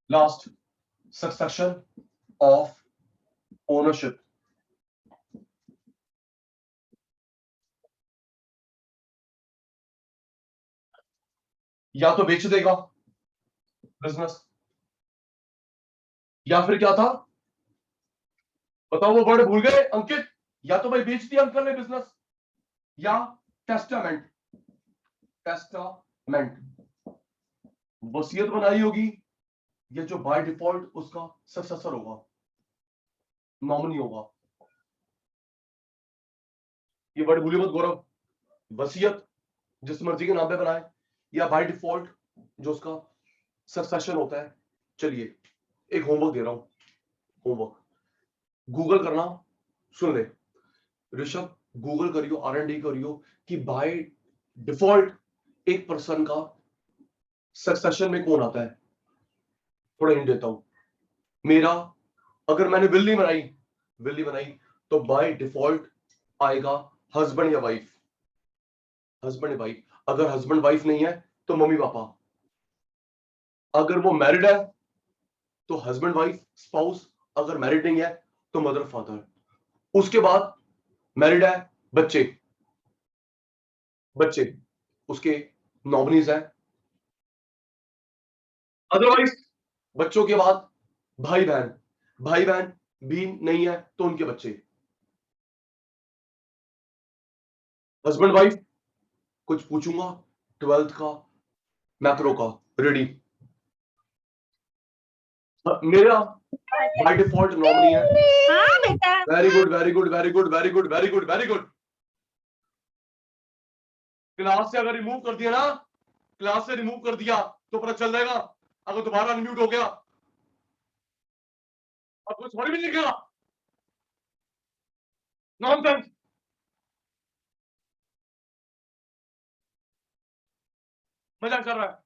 last, succession of ownership. या तो बेच देगा बिजनेस, या फिर क्या था बताओ, वो वर्ड भूल गए अंकित? या तो भाई बेच दिया अंकल ने बिजनेस, या टेस्टामेंट। टेस्टामेंट वसीयत बनाई होगी, ये जो बाय डिफॉल्ट उसका सक्सेसर होगा, नॉमिनी होगा। ये वर्ड भूलिए मत गौरव। वसीयत जिस मर्जी के नाम पे बनाए, या बाय डिफॉल्ट जो उसका सक्सेशन होता है। चलिए एक होमवर्क दे रहा हूं, होमवर्क गूगल करना। सुन ले ऋषभ, गूगल करियो, R&D करियो कि बाय डिफॉल्ट एक पर्सन का सक्सेशन में कौन आता है। थोड़ा हिंट देता हूं, मेरा अगर मैंने विल नहीं बनाई तो बाय डिफॉल्ट आएगा हस्बैंड या वाइफ। हस्बैंड या वाइफ, अगर हस्बैंड वाइफ नहीं है तो मम्मी पापा। अगर वो मैरिड है तो हस्बैंड वाइफ स्पाउस, अगर मैरिड नहीं है तो मदर फादर। उसके बाद मैरिड है, बच्चे, बच्चे उसके नॉमिनीज है। अदरवाइज बच्चों के बाद भाई बहन, भाई बहन भी नहीं है तो उनके बच्चे। हस्बैंड वाइफ कुछ पूछूंगा 12th का, मैक्रो का, रेडी? मेरा बाय डिफॉल्ट नॉमिनी है। हाँ बेटा। Very good, very good, very good, very good, very good, very good. Class से अगर रिमूव कर दिया ना, क्लास से रिमूव कर दिया तो पता चल जाएगा। अगर दोबारा अनम्यूट हो गया अब कुछ थोड़ी भी नहीं लिखेगा। नॉनसेंस। मजाक कर रहा है।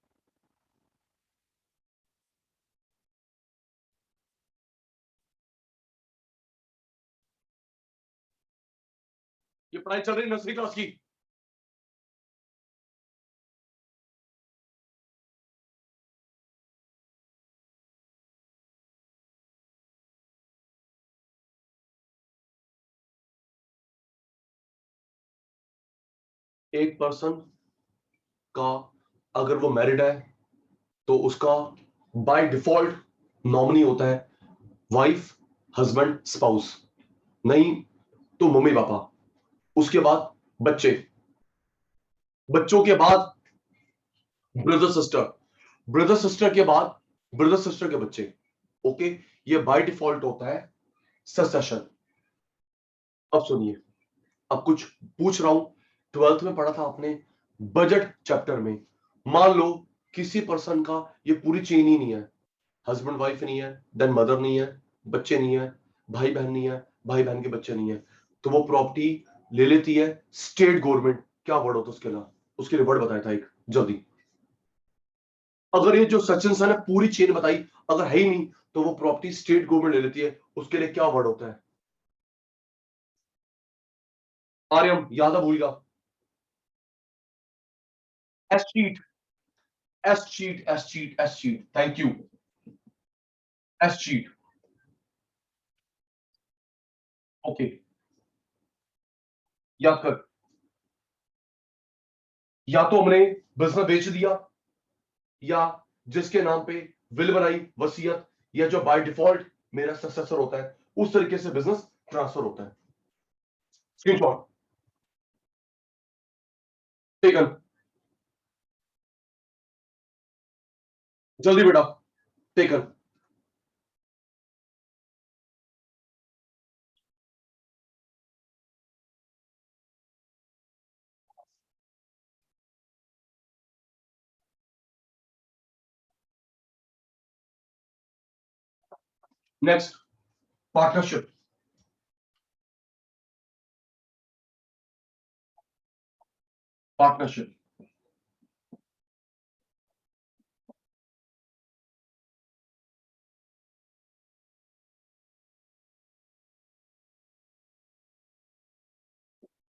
ये पढ़ाई चल रही नर्सरी क्लास की। एक पर्सन का अगर वो मैरिड है तो उसका बाय डिफॉल्ट नॉमिनी होता है वाइफ, हस्बैंड, स्पाउस, नहीं तो मम्मी पापा। उसके बाद बच्चे, बच्चों के बाद ब्रदर सिस्टर, ब्रदर सिस्टर के बाद ब्रदर सिस्टर के बच्चे। ओके, ये बाय डिफॉल्ट होता है सक्सेशन। अब सुनिए, अब कुछ पूछ रहा हूं। 12th में पढ़ा था आपने बजट चैप्टर में। मान लो किसी पर्सन का ये पूरी चेन ही नहीं है, हस्बैंड वाइफ नहीं है, देन मदर नहीं है, बच्चे नहीं है, भाई बहन नहीं है, भाई बहन के बच्चे नहीं है, तो वो प्रॉपर्टी ले लेती है स्टेट गवर्नमेंट। क्या वर्ड होता है उसके अलावा? उसके लिए वर्ड बताया था एक, जल्दी। अगर ये जो सचिन सर ने पूरी चेन बताई अगर है ही नहीं तो वो प्रॉपर्टी स्टेट गवर्नमेंट ले लेती है, उसके लिए क्या वर्ड होता है? आर्यम याद है, भूल गया। S cheat, S cheat, S cheat, S cheat, thank you. S cheat. Okay, याद कर। या तो हमने बिजनेस बेच दिया, या जिसके नाम पे विल बनाई, वसीयत, या जो बाय डिफॉल्ट मेरा सक्सेसर होता है, उस तरीके से बिजनेस ट्रांसफर होता है। स्क्रीनशॉट टेकन, जल्दी बेटा, taken. Next, partnership. Partnership,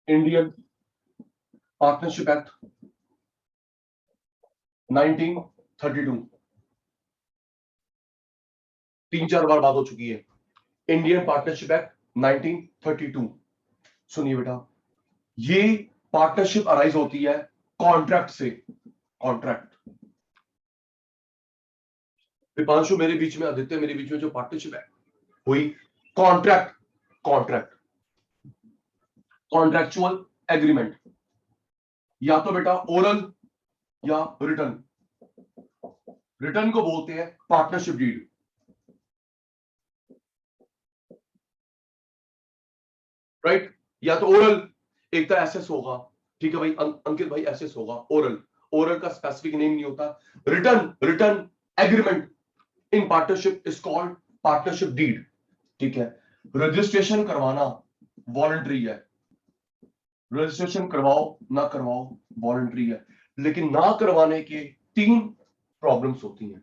Indian partnership act 1932, 3-4 बार बात हो चुकी है। Indian partnership act 1932। सुनिए बेटा, ये पार्टनरशिप अराइज होती है कॉन्ट्रैक्ट से। कॉन्ट्रैक्ट, दीपांशु मेरे बीच में, आदित्य मेरे बीच में जो पार्टनरशिप है हुई कॉन्ट्रैक्ट, कॉन्ट्रैक्ट, कॉन्ट्रैक्चुअल एग्रीमेंट, या तो बेटा ओरल या रिटर्न। रिटर्न को बोलते हैं पार्टनरशिप डीड, राइट? या तो ओरल, एक तो एसएस होगा, ठीक है भाई अंकित भाई, एसएस होगा, ओरल, ओरल का स्पेसिफिक नेम नहीं होता। Written, written agreement in partnership is called partnership deed, ठीक है? रजिस्ट्रेशन करवाना वॉलंटरी है, रजिस्ट्रेशन करवाओ ना करवाओ वॉलंटरी है, लेकिन ना करवाने के 3 प्रॉब्लम्स होती हैं।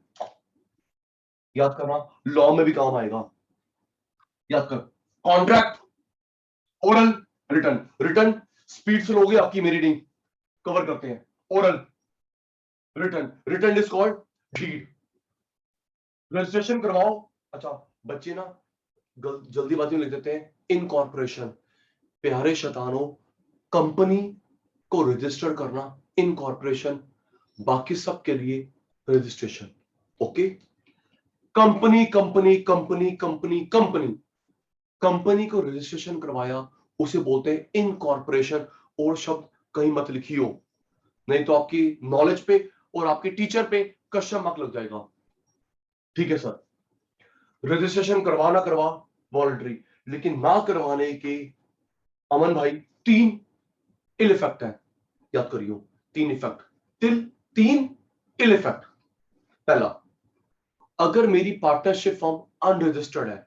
याद करना, लॉ में भी काम आएगा, याद कर। Contract, oral, written. Written speed से लोगे आपकी मेरी नहीं, कवर करते हैं। Oral, written, written is called deed. Registration करवाओ, अच्छा बच्चे ना जल्दीबाजी में लिख देते हैं इनकॉर्पोरेशन। प्यारे शैतानों, कंपनी को रजिस्टर करना इनकॉर्पोरेशन, बाकी सब के लिए registration, okay? Company company company company company company को रजिस्ट्रेशन करवाया, उसे बोलते हैं इनकॉर्पोरेशन। और शब्द कहीं मत लिखियो, नहीं तो आपकी नॉलेज पे और आपके टीचर पे क्वेश्चन मार्क लग जाएगा, ठीक है सर? रजिस्ट्रेशन करवाना करवा वॉलंटरी, लेकिन ना करवाने के अमन भाई 3 इल इफेक्ट है, याद करियो। 3 इफेक्ट, 3 इल इफेक्ट। पहला, अगर मेरी पार्टनरशिप फॉर्म अनरजिस्टर्ड है,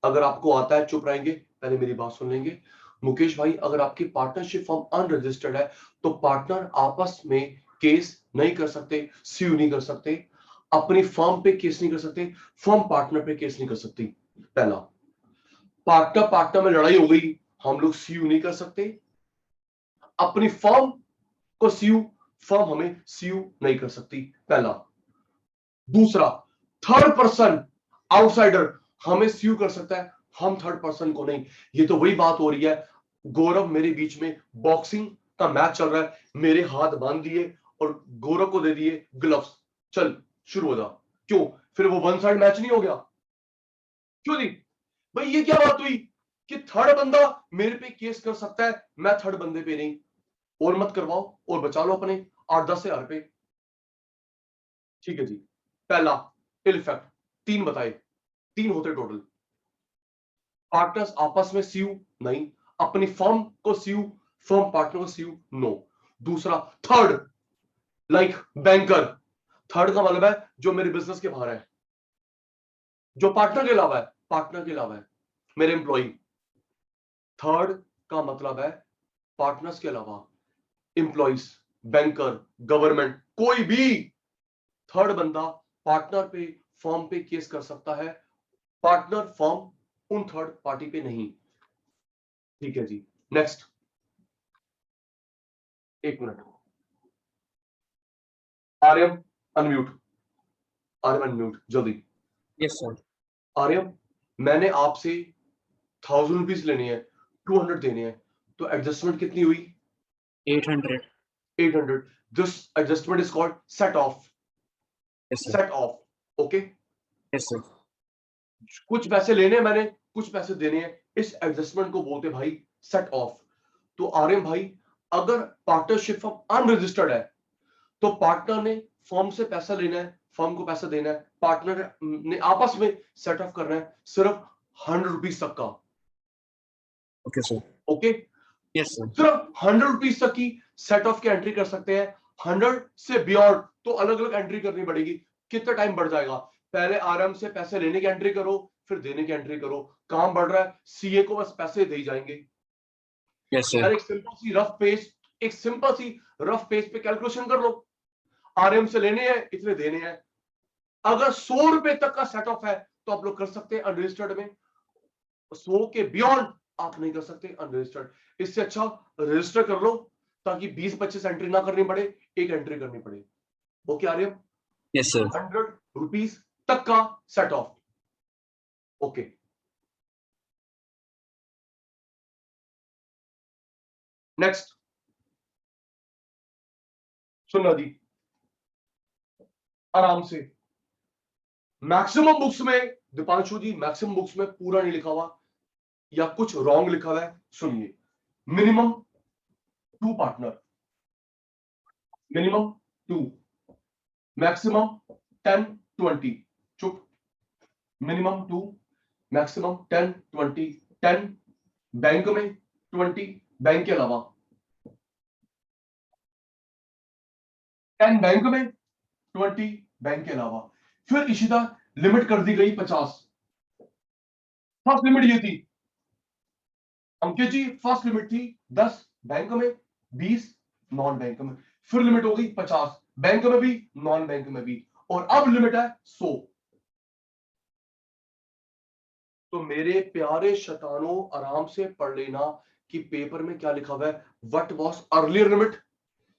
अगर आपको आता है चुप रहेंगे, पहले मेरी बात सुन लेंगे। मुकेश भाई, अगर आपकी पार्टनरशिप फॉर्म अनरजिस्टर्ड है तो पार्टनर आपस में केस नहीं कर सकते, स्यू नहीं कर सकते, अपनी फर्म पे केस नहीं कर सकते, फर्म पार्टनर पे केस नहीं कर सकती। पहला, पार्टनर पार्टनर में लड़ाई हो गई, हम लोग स्यू नहीं कर सकते, अपनी फर्म को स्यू, फर्म हमें स्यू नहीं कर सकती, पहला। दूसरा, थर्ड पर्सन आउटसाइडर हमें स्यू कर सकता है, हम थर्ड पर्सन को नहीं। ये तो वही बात हो रही है, गौरव मेरे बीच में बॉक्सिंग का मैच चल रहा है, मेरे हाथ बांध दिए और गौरव को दे दिए ग्लव्स, चल शुरू हो जा। क्यों? फिर वो वन साइड मैच नहीं हो गया? क्यों जी भाई? ये क्या बात हुई कि थर्ड बंदा मेरे पे केस कर सकता है, मैं थर्ड बंदे पे नहीं? और मत करवाओ और बचा लो अपने 8-10 हजार पे, ठीक है जी। पहला इल इफेक्ट, 3 बताए, 3 होते टोटल। पार्टनर्स आपस में स्यू नहीं, अपनी फर्म को स्यू, फर्म पार्टनर को स्यू, नो। दूसरा, थर्ड, लाइक बैंकर। थर्ड का मतलब है जो मेरे बिजनेस के बाहर है, जो पार्टनर के अलावा है, पार्टनर के अलावा है, मेरे एम्प्लॉई। थर्ड का मतलब है पार्टनर्स के अलावा एम्प्लॉइज, बैंकर, गवर्नमेंट, कोई भी थर्ड बंदा पार्टनर पे, फर्म पे केस कर सकता है, पार्टनर फर्म उन थर्ड पार्टी पे नहीं, ठीक है जी। Next, 1 minute, Aryam unmute, Aryam unmute जल्दी। Yes sir. आर्यम, मैंने आपसे 1000 रुपीज लेनी है, 200 देने हैं, तो एडजस्टमेंट कितनी हुई? 800। 800। This adjustment is called set of, yes sir. Set of, okay? Yes sir. कुछ पैसे लेने हैं मैंने, कुछ पैसे देने हैं, इस एडजस्टमेंट को बोलते भाई सेट ऑफ। तो आर्यन भाई, अगर पार्टनरशिप फॉर्म अनरजिस्टर्ड है तो पार्टनर ने फर्म से पैसा लेना है, फर्म को पैसा देना है, पार्टनर ने आपस में सेट ऑफ करना है सिर्फ 100 रुपीज तक का, okay sir. Okay? Yes sir. सिर्फ 100 रुपीज तक की सेट ऑफ की एंट्री कर सकते हैं, 100 से बियॉन्ड तो अलग अलग एंट्री करनी पड़ेगी। कितना टाइम बढ़ जाएगा? पहले आराम से पैसे लेने की एंट्री करो, फिर देने की एंट्री करो, काम बढ़ रहा है, सीए को बस पैसे दे ही जाएंगे। Yes sir. यार एक सिंपल सी रफ पेज एक सिंपल सी रफ पेज पे कैलकुलेशन कर लो, आरएम से लेने हैं, इतने देने हैं। अगर 100 रुपए तक का सेट ऑफ है तो आप लोग कर सकते हैं अनरजिस्टर्ड में, 100 के बियॉन्ड आप नहीं कर सकते अनरजिस्टर्ड। इससे अच्छा रजिस्टर कर लो ताकि 20-25 एंट्री ना करनी पड़े, एक एंट्री करनी पड़े। Okay Aryan, Yes, sir. 100 rupees तक का सेट ऑफ। ओके, नेक्स्ट सुनना दी आराम से। मैक्सिमम बुक्स में, दीपांशु जी मैक्सिमम बुक्स में पूरा नहीं लिखा हुआ या कुछ रॉन्ग लिखा हुआ है, सुनिए। मिनिमम 2 पार्टनर, मिनिमम 2, मैक्सिमम 10 20, चुप, मिनिमम 2, मैक्सिमम 10 20, 10 बैंक में, 20 बैंक के अलावा, 10 बैंक में, 20 बैंक के अलावा। फिर इशिता लिमिट कर दी गई 50। फर्स्ट लिमिट ये थी अंकित जी, फर्स्ट लिमिट थी 10 बैंक में, 20 नॉन बैंक में। फिर लिमिट हो गई 50 बैंक में भी, नॉन बैंक में भी, और अब लिमिट है 100। तो मेरे प्यारे शैतानों आराम से पढ़ लेना कि पेपर में क्या लिखा हुआ है। What was earlier limit,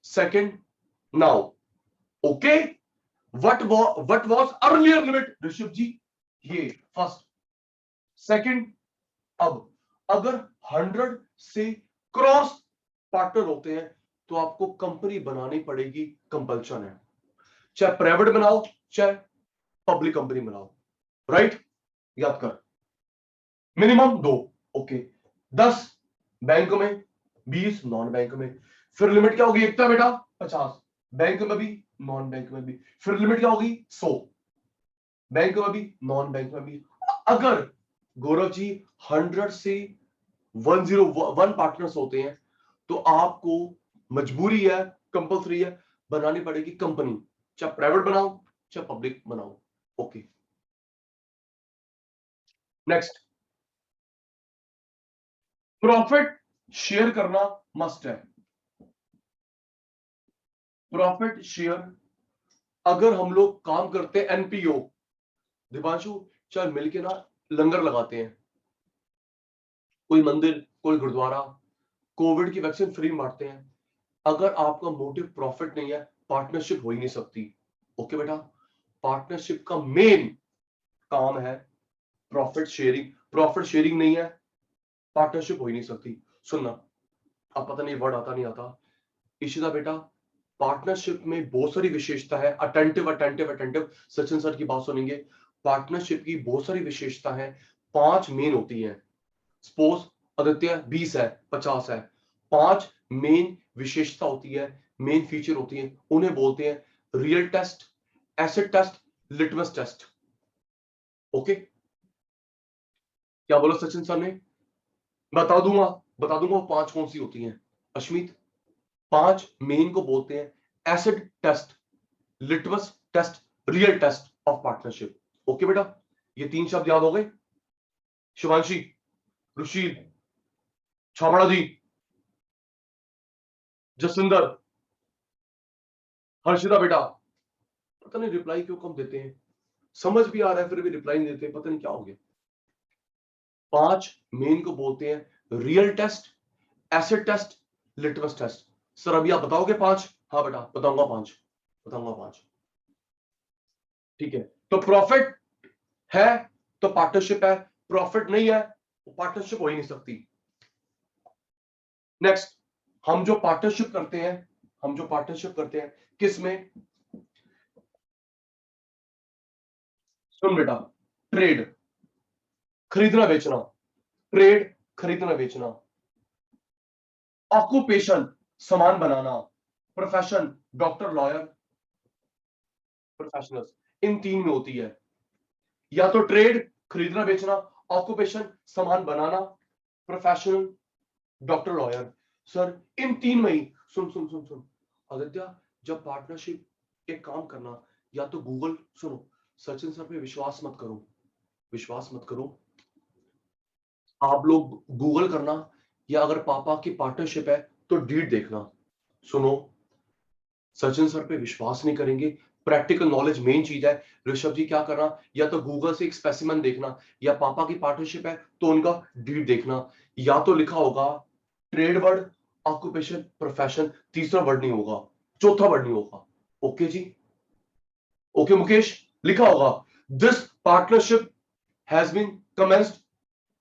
second, now. Okay, what was earlier limit Rishabh ji, ये फर्स्ट, सेकंड। अब अगर 100 से क्रॉस पार्टनर होते हैं तो आपको कंपनी बनानी पड़ेगी, कंपल्शन है, चाहे प्राइवेट बनाओ चाहे पब्लिक कंपनी बनाओ, राइट, याद कर। मिनिमम 2, ओके, 10 बैंक में, 20 नॉन बैंक में। फिर लिमिट क्या होगी एकता बेटा, 50 बैंक में भी, नॉन बैंक में भी। फिर लिमिट क्या होगी 100 बैंक में भी, नॉन बैंक में भी। अगर गौरव जी 100 से 101 पार्टनर्स होते हैं तो आपको मजबूरी है, कंपल्सरी है, बनानी पड़ेगी कंपनी, चाहे प्राइवेट बनाओ चाहे पब्लिक बनाओ। ओके, नेक्स्ट, प्रॉफिट शेयर करना मस्ट है। प्रॉफिट शेयर, अगर हम लोग काम करते हैं एनपीओ, दिवांशु चाहे मिलके ना लंगर लगाते हैं, कोई मंदिर कोई गुरुद्वारा, कोविड की वैक्सीन फ्री बांटते हैं, अगर आपका मोटिव प्रॉफिट नहीं है पार्टनरशिप हो ही नहीं सकती। ओके बेटा, पार्टनरशिप का मेन काम है प्रॉफिट शेयरिंग। प्रॉफिट शेयरिंग नहीं है पार्टनरशिप हो ही नहीं सकती। सुनना, अब पता नहीं वर्ड आता नहीं आता, इशिता बेटा पार्टनरशिप में बहुत सारी विशेषता है। Attentive attentive attentive, Sachin sir की बात सुनेंगे। पार्टनरशिप की बहुत सारी विशेषता है, 5 मेन होती है। सपोज आदित्य 20 है 50 है, 5 मेन विशेषता होती है, मेन फीचर होती है, उन्हें बोलते हैं real test, acid test, litmus test. Okay, क्या बोला सचिन सर ने, बता दूंगा वो 5 कौन सी होती हैं। अश्मित, 5 मेन को बोलते हैं acid test, litmus test, real test of partnership. Okay बेटा, ये 3 शब्द याद हो गए। शिवांशी, रुशील, छाबड़ा जी, जसविंदर, हर्षिता बेटा, पता नहीं रिप्लाई क्यों कम देते हैं, समझ भी आ रहा है फिर भी रिप्लाई नहीं देते, पता नहीं क्या हो गया। 5 मेन को बोलते हैं real test, acid test, litmus test. Sir अभी आप बताओगे 5? हाँ बेटा बताऊंगा 5, बताऊंगा 5। ठीक है, तो प्रॉफिट है तो पार्टनरशिप है, प्रॉफिट नहीं है तो पार्टनरशिप हो ही नहीं सकती। नेक्स्ट, हम जो पार्टनरशिप करते हैं किस में, सुन बेटा, ट्रेड, खरीदना बेचना, ट्रेड खरीदना बेचना, ऑक्यूपेशन सामान बनाना, प्रोफेशन डॉक्टर लॉयर प्रोफेशनल्स, इन 3 में होती है। या तो ट्रेड खरीदना बेचना, ऑक्यूपेशन सामान बनाना, प्रोफेशनल डॉक्टर लॉयर। सर इन 3 में ही, सुन सुन सुन सुन आदित्य, जब पार्टनरशिप, एक काम करना, या तो गूगल, सुनो सचिन सर पे विश्वास मत करो, विश्वास मत करो, आप लोग गूगल करना, या अगर पापा की पार्टनरशिप है तो डीड देखना। सुनो, सचिन सर पे विश्वास नहीं करेंगे, प्रैक्टिकल नॉलेज मेन चीज है। ऋषभ जी क्या करना, या तो गूगल से एक स्पेसिमेन देखना, या पापा की पार्टनरशिप है तो उनका डीड देखना, या तो लिखा होगा ट्रेड वर्ड, ऑक्यूपेशन, प्रोफेशन, तीसरा वर्ड नहीं होगा, चौथा वर्ड नहीं होगा। ओके जी, ओके मुकेश, लिखा होगा this partnership has been commenced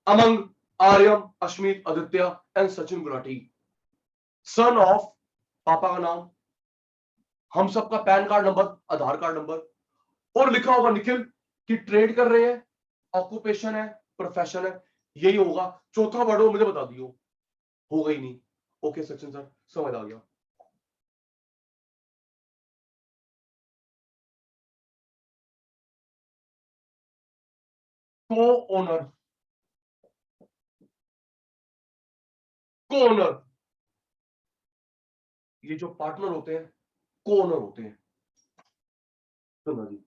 among Aryam, Ashmit, Aditya and Sachin Gulati, son of, पापा का नाम, हम सबका PAN card number, Aadhaar card number, और लिखा होगा निखिल कि ट्रेड कर रहे हैं, ऑक्यूपेशन है, प्रोफेशन है, यही होगा। चौथा वर्ड हो मुझे बता दियो, होगा ही नहीं। ओके सचिन सर, समझ आ गया। को ओनर, को ओनर, ये जो पार्टनर होते हैं को ओनर होते हैं। सुनना जी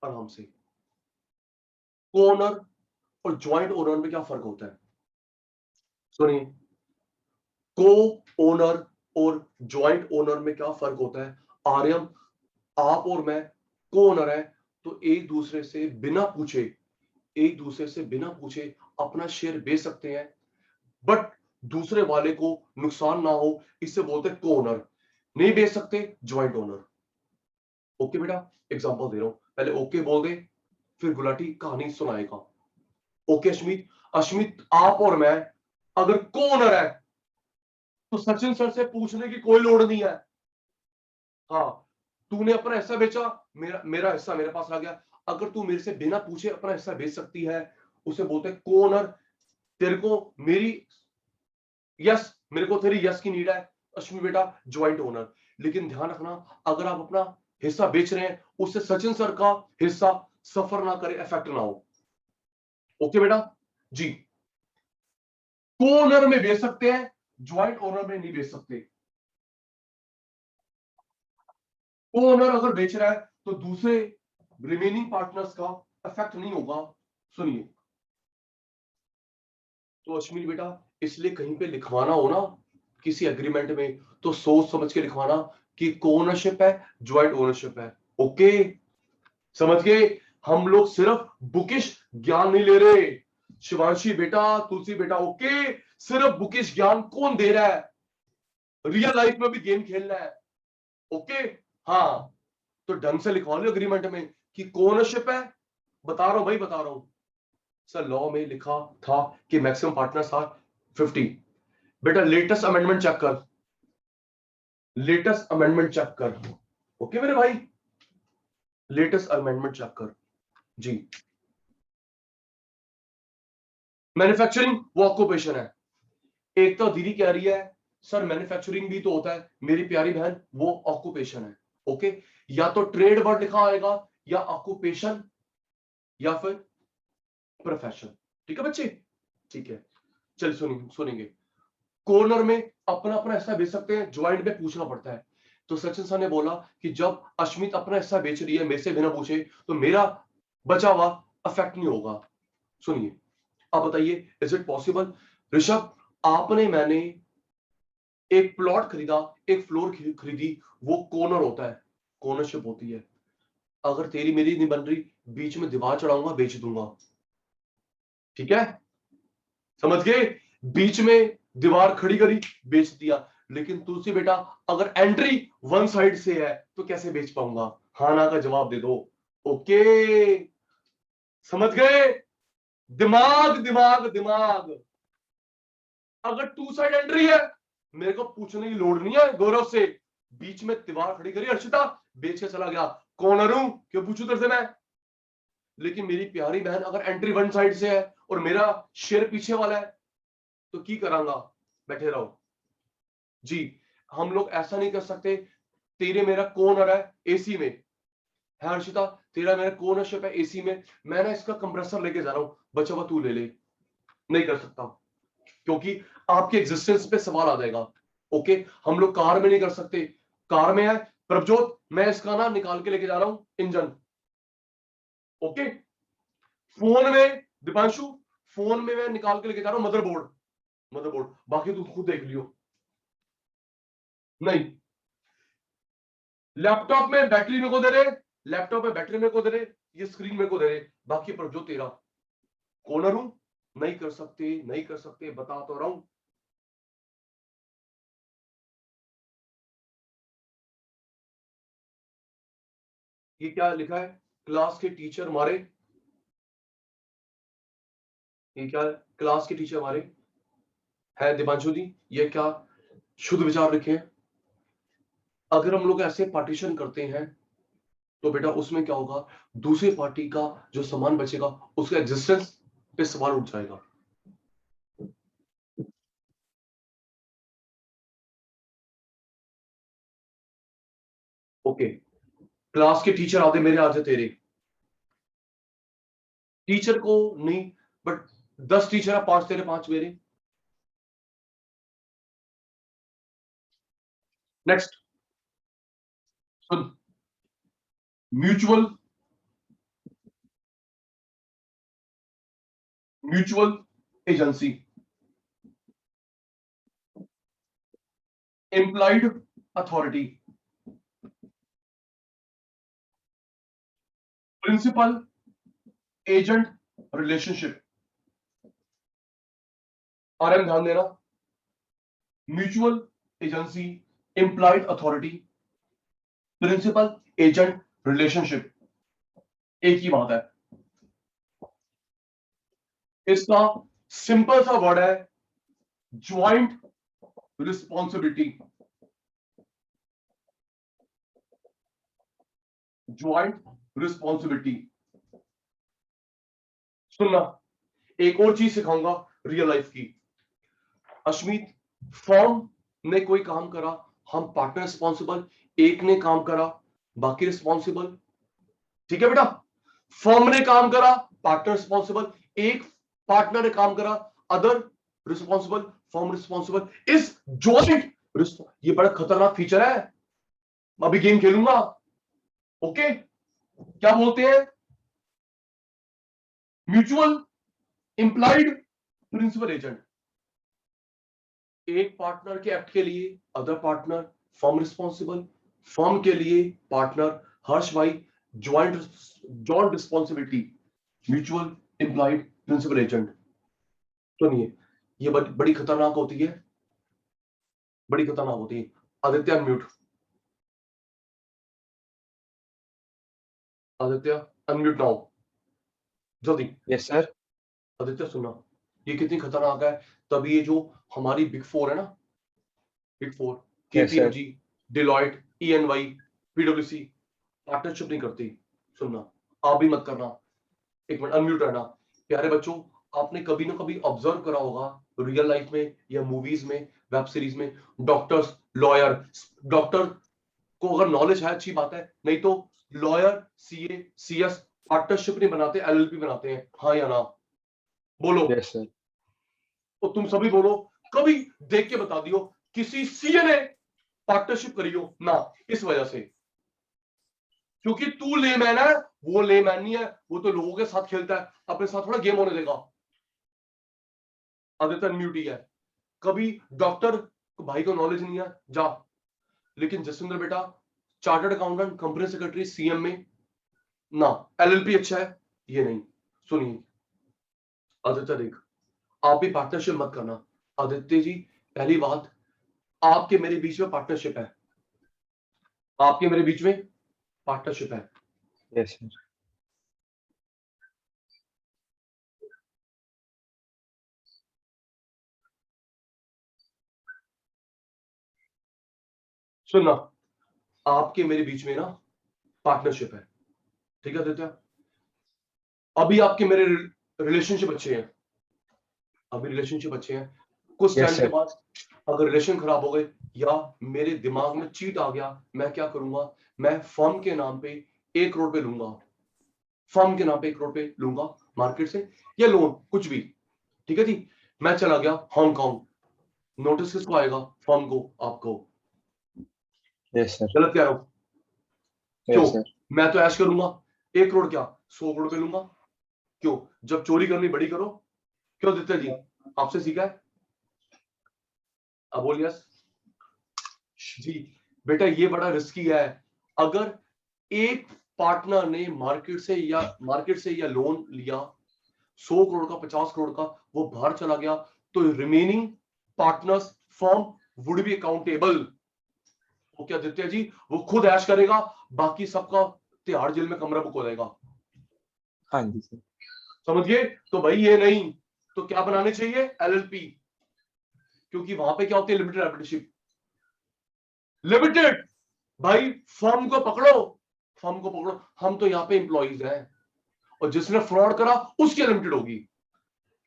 आराम से, को ओनर और ज्वाइंट ओनर में क्या फर्क होता है, सुनिए। को ओनर और ज्वाइंट ओनर में क्या फर्क होता है। आर्यम, आप और मैं को ओनर है, तो एक दूसरे से बिना पूछे, एक दूसरे से बिना पूछे अपना शेयर बेच सकते हैं, बट दूसरे वाले को नुकसान ना हो, इससे बोलते हैं को ओनर। नहीं बेच सकते, ज्वाइंट ओनर। ओके बेटा, एग्जांपल दे रहा हूं, पहले ओके बोल दे, फिर गुलाटी कहानी सुनाएगा। ओके अश्मित, अश्मित आप और मैं अगर को ओनर है तो सचिन सर से पूछने की कोई लोड़ नहीं है। हाँ, तूने अपना हिस्सा बेचा, मेरा मेरा हिस्सा मेरे पास आ गया, अगर तू मेरे से बिना पूछे अपना हिस्सा बेच सकती है, उसे बोलते हैं को ओनर। तेरे को मेरी यस, मेरे को तेरी यस की नीड है अश्विनी बेटा, ज्वाइंट ओनर। लेकिन ध्यान रखना, अगर आप अपना हिस्सा बेच रहे हैं, उससे सचिन सर का हिस्सा सफर ना करे, इफेक्ट ना हो। ओके बेटा जी, को ओनर में बेच सकते हैं, ज्वाइंट ओनर में नहीं बेच सकते। को ओनर अगर बेच रहा है तो दूसरे रिमेनिंग पार्टनर्स का इफेक्ट नहीं होगा। सुनिए, तो अश्विनी बेटा, इसलिए कहीं पे लिखवाना हो ना किसी एग्रीमेंट में, तो सोच समझ के लिखवाना कि को ओनरशिप है, ज्वाइंट ओनरशिप है। ओके, समझ गए। हम लोग सिर्फ बुकिश ज्ञान नहीं ले रहे, शिवांशी बेटा, तुलसी बेटा, ओके। सिर्फ बुकिश ज्ञान कौन दे रहा है, रियल लाइफ में भी गेम खेलना है। ओके, हाँ, तो ढंग से लिखवा लो एग्रीमेंट में कि ओनरशिप है। बता रहा हूं भाई, बता रहा हूं। सर लॉ में लिखा था कि मैक्सिमम पार्टनर्स था 50। बेटा लेटेस्ट अमेंडमेंट चेक कर, लेटेस्ट अमेंडमेंट चेक कर। ओके मेरे भाई, लेटेस्ट अमेंडमेंट चेक कर जी। मैन्युफैक्चरिंग वो ऑक्यूपेशन है। एक तो दीदी कह रही है सर मैन्युफैक्चरिंग भी तो होता है, मेरी प्यारी बहन वो ऑक्यूपेशन है। ओके, या तो ट्रेड वर्ड लिखा आएगा, या ऑक्यूपेशन, या फिर प्रोफेशन। ठीक है बच्चे, ठीक है। चल सुनिए, सुनेंगे। कॉर्नर में अपना अपना हिस्सा बेच सकते हैं, ज्वाइंट में पूछना पड़ता है। तो सचिन सर ने बोला कि जब अश्मित अपना हिस्सा बेच रही है मेरे से बिना पूछे, तो मेरा बचा हुआ अफेक्ट नहीं होगा। सुनिए, अब बताइए इज इट पॉसिबल। ऋषभ, आपने मैंने एक प्लॉट खरीदा, एक फ्लोर खरीदी, वो कॉर्नर होता है, कॉर्नरशिप होती है। अगर तेरी मेरी नहीं बन रही, बीच में दीवार चढ़ाऊंगा, बेच दूंगा। ठीक है, समझ गए। बीच में दीवार खड़ी करी, बेच दिया। लेकिन तुलसी बेटा, अगर एंट्री वन साइड से है तो कैसे बेच पाऊंगा। हाँ ना का जवाब दे दो। ओके, समझ गए। दिमाग दिमाग दिमाग। अगर टू साइड एंट्री है, मेरे को पूछने की लोड़ नहीं है गौरव से, बीच में दीवार खड़ी करी, अर्शिता बेच के चला गया, कॉर्नर हूं, क्यों पूछू तेरे से मैं। लेकिन मेरी प्यारी बहन अगर एंट्री वन साइड से है और मेरा शेयर पीछे वाला है, तो की करांगा, बैठे रहो जी। हम लोग ऐसा नहीं कर सकते, तेरे मेरा कौन है एसी में है हर्षिता, तेरा मेरा कौन है एसी में, मैं ना इसका कंप्रेसर लेके जा रहा हूं, बचा हुआ तू ले ले। नहीं कर सकता, क्योंकि आपके एग्जिस्टेंस पे सवाल आ जाएगा। ओके, हम लोग कार में नहीं कर सकते। कार में है प्रभजोत, मैं इसका ना निकाल के लेके जा रहा हूं इंजन। ओके, फोन में दीपांशु, फोन में मैं निकाल के लेके जा रहा हूं मदरबोर्ड, मदरबोर्ड, बाकी तू खुद देख लियो। नहीं, लैपटॉप में बैटरी मेरे को दे रहे, लैपटॉप में बैटरी मेरे को दे रहे, ये स्क्रीन मेरे को दे रहे, बाकी पर जो तेरा कॉर्नर हूं, नहीं कर सकते, नहीं कर सकते, बता तो रहा हूं। ये क्या लिखा है, क्लास के टीचर मारे, ये क्या है, क्लास के टीचर मारे है दिवांशु जी, ये क्या शुद्ध विचार लिखे हैं। अगर हम लोग ऐसे पार्टीशन करते हैं तो बेटा उसमें क्या होगा, दूसरी पार्टी का जो सामान बचेगा उसका एग्जिस्टेंस पे सवाल उठ जाएगा। ओके, क्लास के टीचर आधे मेरे आधे तेरे, टीचर को नहीं, बट 10 टीचर है, 5 तेरे 5 मेरे। नेक्स्ट सुन, mutual mutual agency, employed authority, principal agent relationship. RM ध्यान देना, mutual agency, employed authority, principal agent relationship, एक ही बात है। इसका सिंपल सा वर्ड है ज्वाइंट रिस्पॉन्सिबिलिटी, ज्वाइंट रिस्पॉन्सिबिलिटी। सुनना, एक और चीज सिखाऊंगा रियल लाइफ की। अश्मीत, फॉर्म ने कोई काम करा, हम पार्टनर रिस्पॉन्सिबल, एक ने काम करा बाकी रिस्पॉन्सिबल, ठीक है बेटा। फर्म ने काम करा, पार्टनर रिस्पॉन्सिबल, एक पार्टनर ने काम करा, अदर रिस्पॉन्सिबल, फर्म रिस्पॉन्सिबल। इस जॉइंट, ये बड़ा खतरनाक फीचर है, अभी गेम खेलूंगा। ओके, क्या बोलते हैं, म्यूचुअल इंप्लाइड प्रिंसिपल एजेंट। एक पार्टनर के एक्ट के लिए other partner firm responsible, firm के लिए पार्टनर हर्ष भाई joint joint responsibility, mutual implied principal agent. सुनिए, ये बड़ी खतरनाक होती है, बड़ी खतरनाक होती है। Aditya unmute, Aditya unmute now, जल्दी। Yes sir. आदित्य सुनना, ये कितनी खतरनाक है। तभी ये जो हमारी बिग फोर है ना, big four, yes sir. KPMG, Deloitte, E and Y, पीडब्ल्यूसी पार्टनरशिप नहीं करती। सुनना, आप भी मत करना, एक मिनट अनम्यूट रहना। प्यारे बच्चों, आपने कभी ना कभी ऑब्जर्व करा होगा रियल लाइफ में या मूवीज में, वेब सीरीज में, डॉक्टर्स, लॉयर, डॉक्टर को अगर नॉलेज है अच्छी बात है, नहीं तो लॉयर, सीए, सीएस पार्टनरशिप नहीं बनाते, एलएलपी बनाते हैं, हाँ या ना, बोलो। Yes sir. तो तुम सभी बोलो, कभी देख के बता दियो किसी सीए ने पार्टनरशिप करी हो ना, इस वजह से, क्योंकि तू लेमैन है, वो लेमैन नहीं है, वो तो लोगों के साथ खेलता है, अपने साथ थोड़ा गेम होने देगा। आदित्य म्यूट ही है। कभी डॉक्टर भाई को नॉलेज नहीं है जा, लेकिन जसविंदर बेटा chartered accountant, company secretary, CM में ना, एलएलपी अच्छा है, ये नहीं। सुनिए आदित्य, देख, आप भी पार्टनरशिप मत करना। आदित्य जी, पहली बात, आपके मेरे बीच में पार्टनरशिप है, आपके मेरे बीच में पार्टनरशिप है। Yes sir. सुनना, आपके मेरे बीच में ना पार्टनरशिप है, ठीक है आदित्य। अभी आपके मेरे रिलेशनशिप अच्छे हैं, अभी रिलेशनशिप अच्छे हैं, कुछ यस टाइम के सर। बाद अगर रिलेशन खराब हो गए या मेरे दिमाग में चीट आ गया, मैं क्या करूंगा, मैं फर्म के नाम पे 1 करोड़ पे लूंगा, फर्म के नाम पे 1 करोड़ पे लूंगा मार्केट से, या लोन कुछ भी, ठीक है जी। मैं चला गया हांगकांग, नोटिस किसको आएगा, फर्म को, आपको। Yes sir. गलत कह रहा हूं, क्यों, यस सर। मैं तो ऐश करूंगा, 1 करोड़ क्या 100 करोड़ पे लूंगा, क्यों, जब चोरी करनी बड़ी करो, क्यों आदित्य जी, आपसे सीखा है। अब बोलिए जी, बेटा ये बड़ा रिस्की है, अगर एक पार्टनर ने मार्केट से या लोन लिया 100 करोड़ का, 50 करोड़ का, वो बाहर चला गया, तो remaining partners firm would be accountable. वो क्या आदित्य जी, वो खुद ऐश करेगा, बाकी सबका तिहाड़ जेल में कमरा बुक हो जाएगा। हाँ जी सर। समझिए? तो भाई ये नहीं, तो क्या बनाने चाहिए? एलएलपी, क्योंकि वहां पे क्या होती है? Limited liability. लिमिटेड भाई, फर्म को पकड़ो, फर्म को पकड़ो। हम तो यहाँ पे एम्प्लॉइज हैं, और जिसने फ्रॉड करा उसकी लिमिटेड होगी।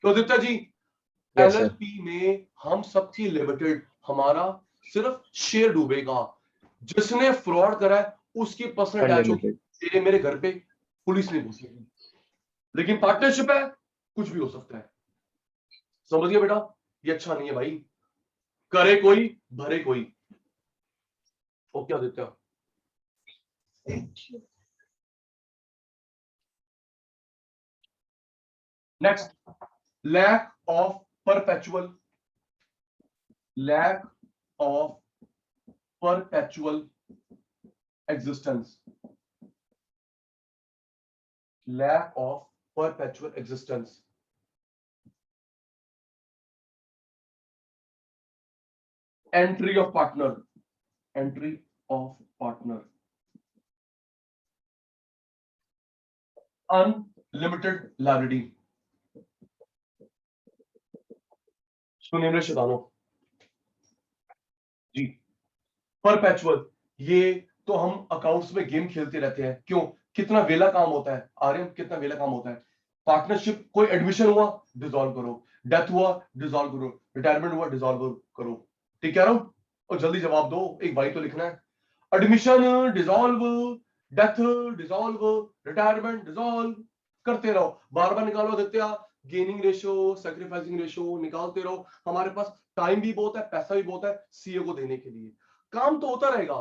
तो Aditya ji, yes sir. LLP में हम सबकी लिमिटेड, हमारा सिर्फ शेयर डूबेगा। जिसने फ्रॉड करा है उसकी पर्सनल अटैच होगी, अनलिमिटेड। तेरे मेरे घर पे पुलिस नहीं पहुंचेगी। लेकिन पार्टनरशिप है, कुछ भी हो सकता है। समझिए बेटा, ये अच्छा नहीं है भाई। करे कोई, भरे कोई। Okay Aditya. Next, lack of perpetual, lack of perpetual existence, lack of perpetual existence. Entry of partner, entry of partner, unlimited liability. सुनिए मेरे शैतानों जी, परपेचुअल, ये तो हम अकाउंट्स में गेम खेलते रहते हैं। क्यों? कितना वेला काम होता है आर्यन, कितना वेला काम होता है। पार्टनरशिप, कोई एडमिशन हुआ डिसॉल्व करो, डेथ हुआ डिसॉल्व करो, रिटायरमेंट हुआ डिसॉल्व करो। ठीक कह रहा हूं? और जल्दी जवाब दो, एक भाई तो लिखना है। Admission dissolve, death dissolve, retirement dissolve, करते रहो, बार बार निकालो Aditya. Gaining ratio, sacrificing ratio निकालते रहो। हमारे पास टाइम भी बहुत है, पैसा भी बहुत है सीए को देने के लिए। काम तो होता रहेगा।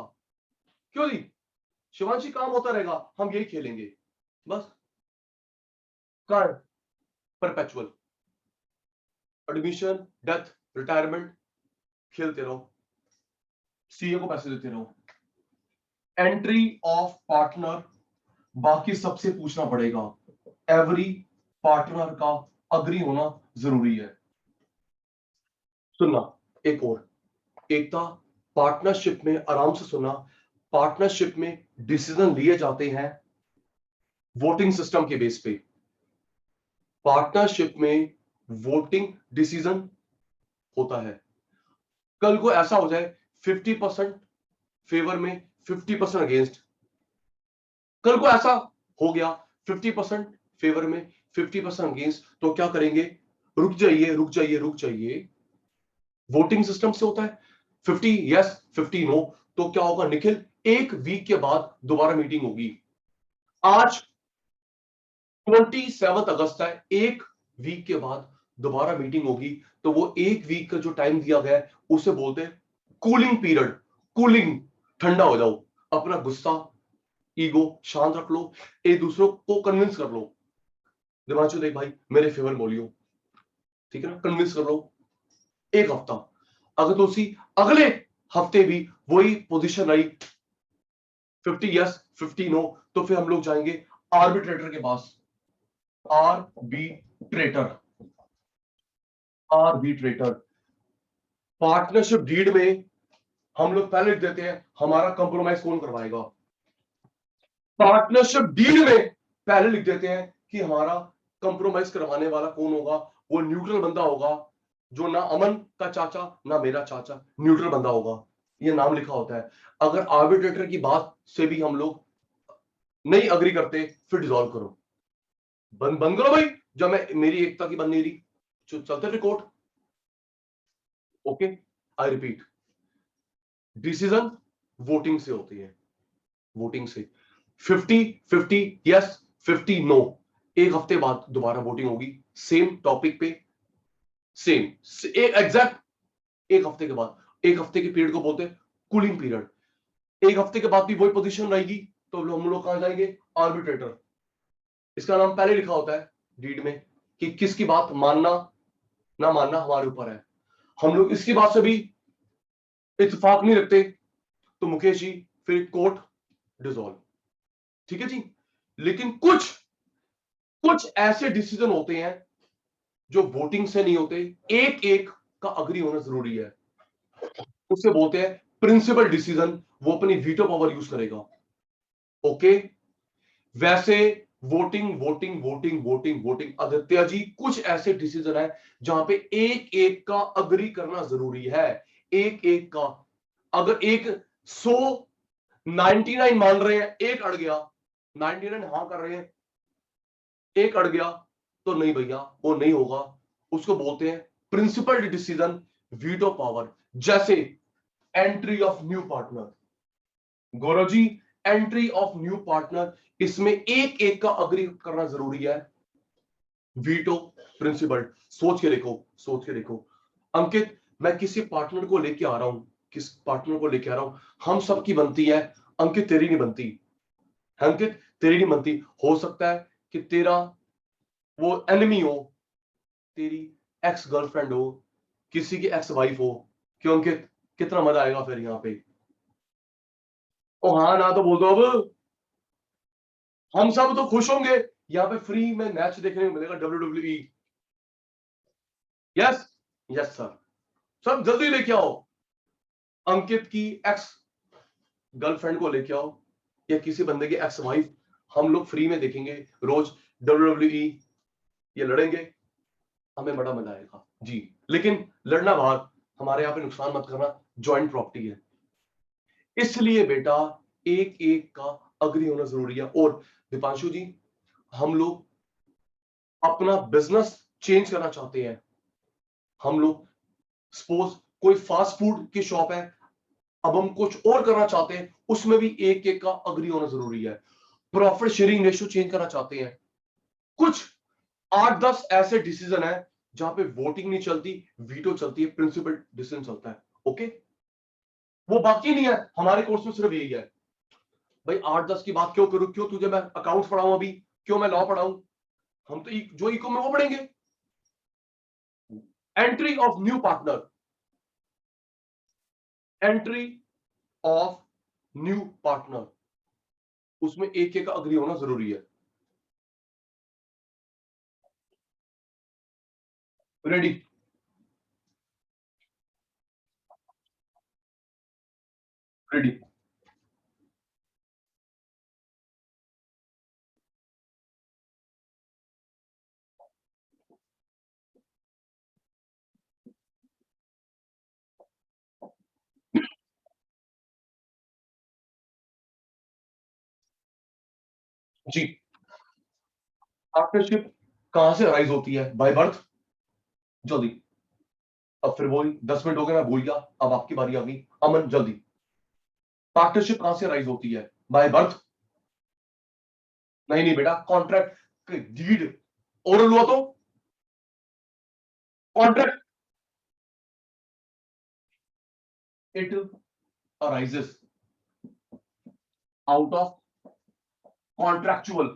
क्यों जी शिवांशी, काम होता रहेगा, हम यही खेलेंगे बस। कहां है परपेचुअल? एडमिशन, डेथ, रिटायरमेंट, खेलते रहो, सीए को पैसे देते रहो। एंट्री ऑफ पार्टनर, बाकी सबसे पूछना पड़ेगा। एवरी पार्टनर का अग्री होना जरूरी है। सुनना, एक और, एक था पार्टनरशिप में, आराम से सुनना, पार्टनरशिप में डिसीजन लिए जाते हैं वोटिंग सिस्टम के बेस पे। पार्टनरशिप में वोटिंग डिसीजन होता है। कल को ऐसा हो जाए 50% फेवर में, 50% अगेंस्ट, कल को ऐसा हो गया 50% फेवर में, 50% अगेंस्ट, तो क्या करेंगे? रुक जाइए, रुक जाइए, रुक जाइए। वोटिंग सिस्टम से होता है 50 यस 50 नो। तो क्या होगा निखिल? एक वीक के बाद दोबारा मीटिंग होगी। आज 27 अगस्त है, एक वीक के बाद दोबारा मीटिंग होगी। तो वो एक वीक का जो टाइम दिया गया है उसे बोलते हैं कूलिंग पीरियड। कूलिंग, ठंडा हो जाओ, अपना गुस्सा, ईगो शांत रख लो, एक दूसरों को कन्विंस कर लो। दिमाचू देख भाई, मेरे फेवर बोलियो, ठीक है ना, कन्विंस कर लो। एक हफ्ता, अगर तो उसी अगले हफ्ते भी वही पोजीशन रही 50 यस 50 नो, तो फिर हम लोग जाएंगे आर्बिट्रेटर के पास। Arbitrator, arbitrator. पार्टनरशिप डीड में हम लोग पहले लिख देते हैं हमारा कंप्रोमाइज कौन करवाएगा। पार्टनरशिप डीड में पहले लिख देते हैं कि हमारा कंप्रोमाइज करवाने वाला कौन होगा। वो न्यूट्रल बंदा होगा, जो ना अमन का चाचा ना मेरा चाचा, न्यूट्रल बंदा होगा। ये नाम लिखा होता है। अगर आर्बिट्रेटर की बात से भी हम लोग नहीं अग्री करते, फिर डिसॉल्व करो, बंद बंद करो भाई। जब मैं मेरी एकता की बन नहीं रही, चलते record. Okay, I repeat, decision voting से होती है, वोटिंग से। 50-50 यस 50 नो, एक हफ्ते बाद दोबारा वोटिंग होगी सेम टॉपिक पे, सेम एक एग्जैक्ट एक हफ्ते के बाद। एक हफ्ते के पीरियड को बोलते हैं कूलिंग पीरियड। एक हफ्ते के बाद भी वही पोजीशन रहेगी, तो हम लोग कहां जाएंगे? आर्बिट्रेटर। इसका नाम पहले लिखा होता है डीड में कि किसकी बात मानना ना मानना हमारे ऊपर है। हम लोग इसकी बात से भी इत्तेफाक नहीं रखते, तो मुकेश जी फिर कोर्ट डिसॉल्व। ठीक है जी। लेकिन कुछ ऐसे डिसीजन होते हैं जो वोटिंग से नहीं होते, एक एक का अग्री होना जरूरी है, उससे बोलते हैं प्रिंसिपल डिसीजन, वो अपनी वीटो पावर यूज करेगा। ओके, वैसे voting voting voting voting voting Aditya ji, कुछ ऐसे डिसीजन है जहां पे एक एक का अग्री करना जरूरी है, एक एक का। अगर एक 99 मान रहे हैं, एक अड़ गया, 99 हाँ कर रहे हैं, एक अड़ गया, तो नहीं भैया वो नहीं होगा। उसको बोलते हैं प्रिंसिपल डिसीजन, वीटो पावर। जैसे entry of new partner, Gaurav ji, entry of new partner, इसमें एक एक का अग्री करना जरूरी है, वीटो प्रिंसिपल। सोच के देखो, सोच के देखो अंकित, मैं किसी पार्टनर को लेके आ रहा हूं, किस पार्टनर को लेके आ रहा हूं, हम सबकी बनती है, अंकित तेरी नहीं बनती, अंकित तेरी नहीं बनती। हो सकता है कि तेरा वो एनिमी हो, तेरी एक्स गर्लफ्रेंड हो, किसी की एक्स वाइफ हो, क्यों अंकित, कितना मजा आएगा फिर यहाँ पे। ओ हाँ ना तो बोल दो, अब हम सब तो खुश होंगे, यहाँ पे फ्री में मैच देखने को मिलेगा, WWE। यस, यस सर, सब जल्दी लेके आओ, अंकित की एक्स गर्लफ्रेंड को लेके आओ, या किसी बंदे की एक्स वाइफ, हम लोग फ्री में देखेंगे रोज WWE, ये लड़ेंगे, हमें बड़ा मजा आएगा जी। लेकिन लड़ना बाहर, हमारे यहाँ पे नुकसान मत करना, ज्वाइंट प्रॉपर्टी है, इसलिए बेटा एक एक का अग्री होना जरूरी है। और दीपांशु जी, हम लोग अपना बिजनेस चेंज करना चाहते हैं, हम लोग सपोज कोई फास्ट फूड की शॉप है, अब हम कुछ और करना चाहते हैं, उसमें भी एक एक का अग्री होना जरूरी है। प्रॉफिट शेयरिंग रेशियो चेंज करना चाहते हैं, कुछ 8-10 ऐसे डिसीजन है जहां पे वोटिंग नहीं चलती, वीटो चलती है, प्रिंसिपल डिसीजन चलता है। ओके, वो बाकी नहीं है, हमारे कोर्स में सिर्फ यही है। भाई 8-10 की बात क्यों करूं, क्यों तुझे मैं अकाउंट्स पढ़ाऊं, अभी क्यों मैं लॉ पढ़ाऊं, हम तो जो इको में वो पढ़ेंगे। Entry of new partner, entry of new partner, उसमें एक एक का अग्री होना जरूरी है। Ready, ready. जी, पार्टनरशिप कहां से अराइज होती है, बाय बर्थ, जल्दी। अब फिर वही 10 मिनट हो गए, मैं भूल गया, अब आपकी बारी आ गई, अमन जल्दी। पार्टनरशिप कहां से अराइज होती है, बाय बर्थ? नहीं नहीं बेटा, कॉन्ट्रैक्ट, डीड, ओरल हुआ तो contract, it arises out of contractual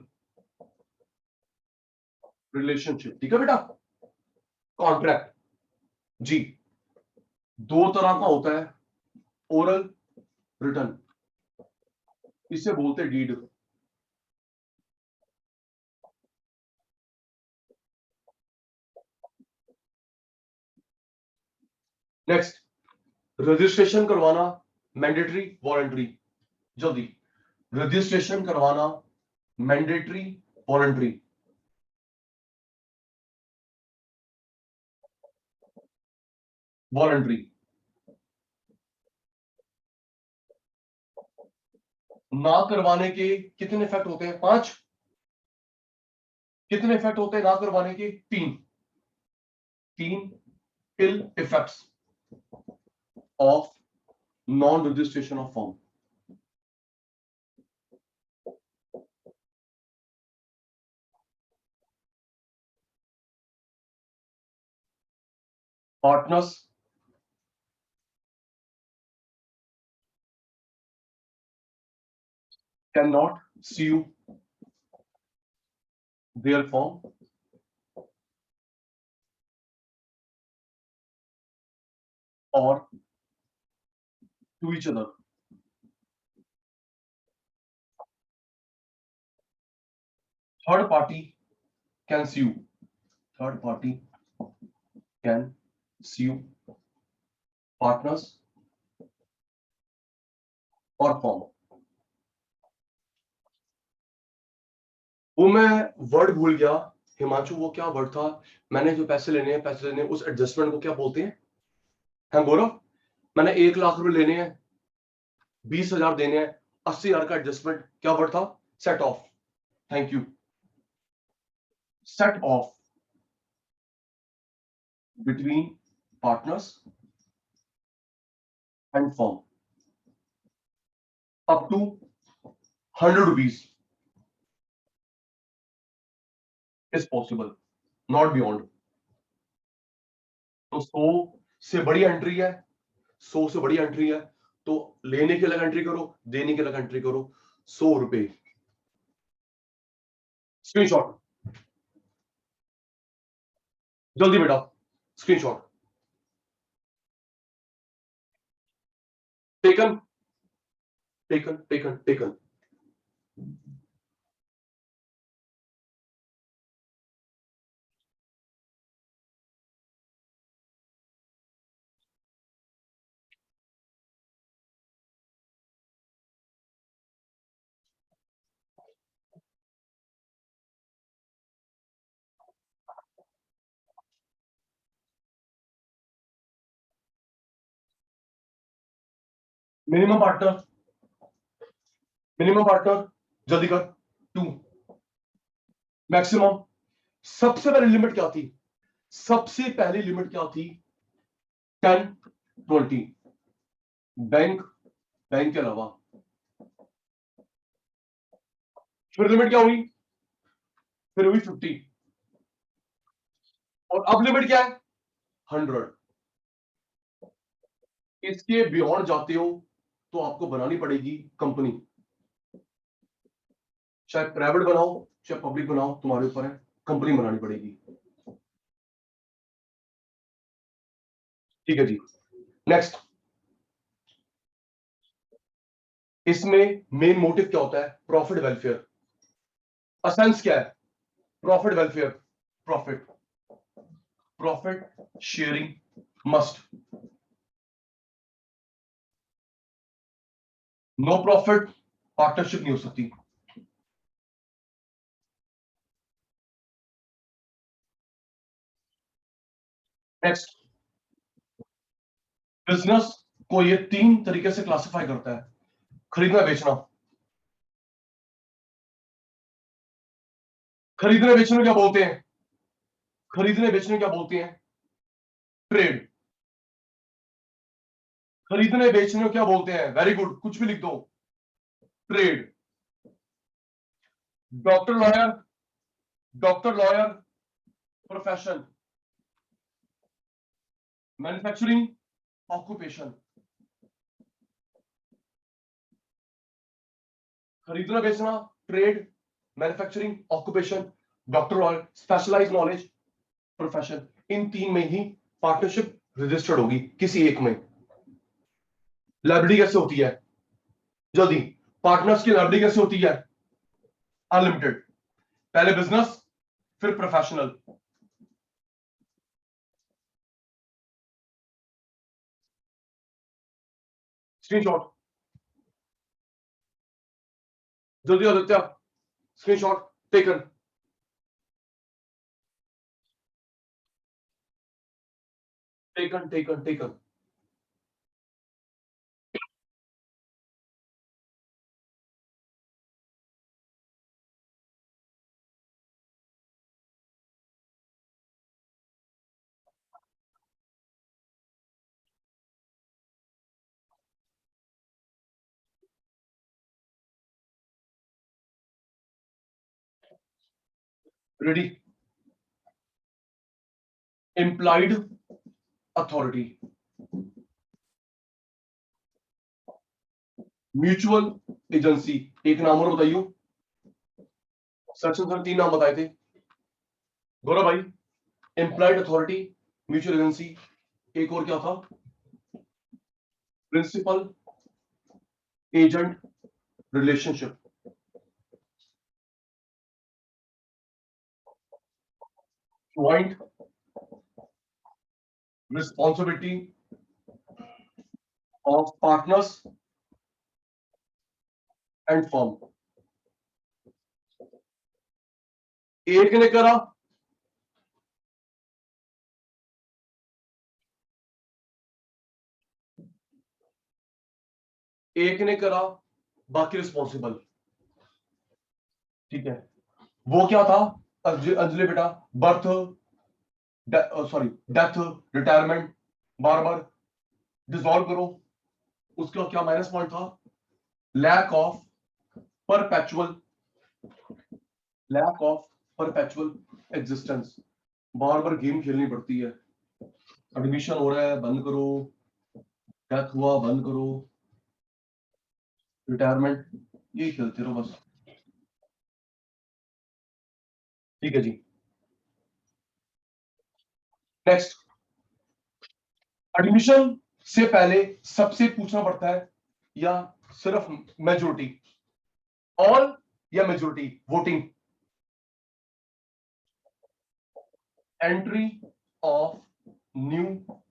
relationship. ठीक है बेटा, कॉन्ट्रैक्ट जी दो तरह का होता है, ओरल, रिटर्न, इसे बोलते हैं डीड। नेक्स्ट, रजिस्ट्रेशन करवाना, मैंडेटरी वॉलंटरी, जल्दी। रजिस्ट्रेशन करवाना, मैंडेटरी वॉलंटरी, वॉलंटरी। ना करवाने के कितने इफेक्ट होते हैं, 5। कितने इफेक्ट होते हैं ना करवाने के, 3। 3 ill effects of non registration of firm. Partners can not sue their firm or to each other third party can sue, third party can sue partners और फॉर्म। वो मैं वर्ड भूल गया हिमांशु, वो क्या वर्ड था? मैंने जो पैसे लेने हैं उस एडजस्टमेंट को क्या बोलते हैं? हाँ गौरव, मैंने 1 लाख रुपए लेने हैं, 20,000 देने हैं, 80,000 का एडजस्टमेंट, क्या वर्ड था? Set off. Thank you. Set off between partners and firm up to 100 rupees is possible, not beyond. तो 100 से बड़ी एंट्री है, 100 से बड़ी एंट्री है तो लेने की अलग एंट्री करो, देने की अलग एंट्री करो। 100 रुपए। स्क्रीनशॉट जल्दी बेटा, screenshot taken taken taken taken. Minimum partner, minimum partner जल्दी कर 2। मैक्सिमम, सबसे पहली लिमिट क्या थी? सबसे पहली लिमिट क्या थी? 10 20। बैंक, बैंक के अलावा फिर लिमिट क्या हुई? फिर हुई 50 और अब लिमिट क्या है? 100। इसके बियॉन्ड जाते हो तो आपको बनानी पड़ेगी कंपनी, चाहे प्राइवेट बनाओ चाहे पब्लिक बनाओ, तुम्हारे ऊपर है, कंपनी बनानी पड़ेगी। ठीक है जी। नेक्स्ट, इसमें मेन मोटिव क्या होता है? Profit welfare. असेंस क्या है? Profit welfare, profit, profit sharing must. No profit partnership नहीं हो सकती। नेक्स्ट, बिजनेस को ये 3 तरीके से क्लासिफाई करता है। खरीदना बेचना, खरीदने बेचने क्या बोलते हैं? खरीदने बेचने क्या बोलते हैं? ट्रेड। खरीदने बेचने क्या बोलते हैं? वेरी गुड, कुछ भी लिख दो, trade. Doctor lawyer, doctor lawyer profession. Manufacturing occupation. खरीदना बेचना, trade, manufacturing occupation, doctor lawyer specialise knowledge, profession. इन 3 में ही पार्टनरशिप रजिस्टर्ड होगी, किसी एक में। लाइबिलिटी कैसे होती है? जल्दी, पार्टनर्स की लाइबिलिटी कैसे होती है? अनलिमिटेड। पहले बिजनेस, फिर प्रोफेशनल। स्क्रीनशॉट जल्दी Aditya, screenshot taken. Taken taken taken. Ready? Implied authority, mutual agency. एक नाम और बताइए। सचिन सर 3 नाम बताए थे। गौरव भाई, एम्प्लॉयड अथॉरिटी, म्यूचुअल एजेंसी, एक और क्या था? Principal agent relationship. Joint responsibility of partners and firm. एक ने करा, एक ने करा, बाकी रिस्पॉन्सिबल। ठीक है, वो क्या था अंजलि बेटा? बर्थ, सॉरी डेथ, रिटायरमेंट, बार बार डिसॉल्व करो। उसका क्या माइनस पॉइंट था? Lack of perpetual, lack of perpetual existence. बार बार गेम खेलनी पड़ती है। एडमिशन हो रहा है, बंद करो। डेथ हुआ, बंद करो। रिटायरमेंट, यही खेलते रहो बस। ठीक है जी। नेक्स्ट, एडमिशन से पहले सबसे पूछना पड़ता है या सिर्फ मेजोरिटी, ऑल या majority voting? Entry of new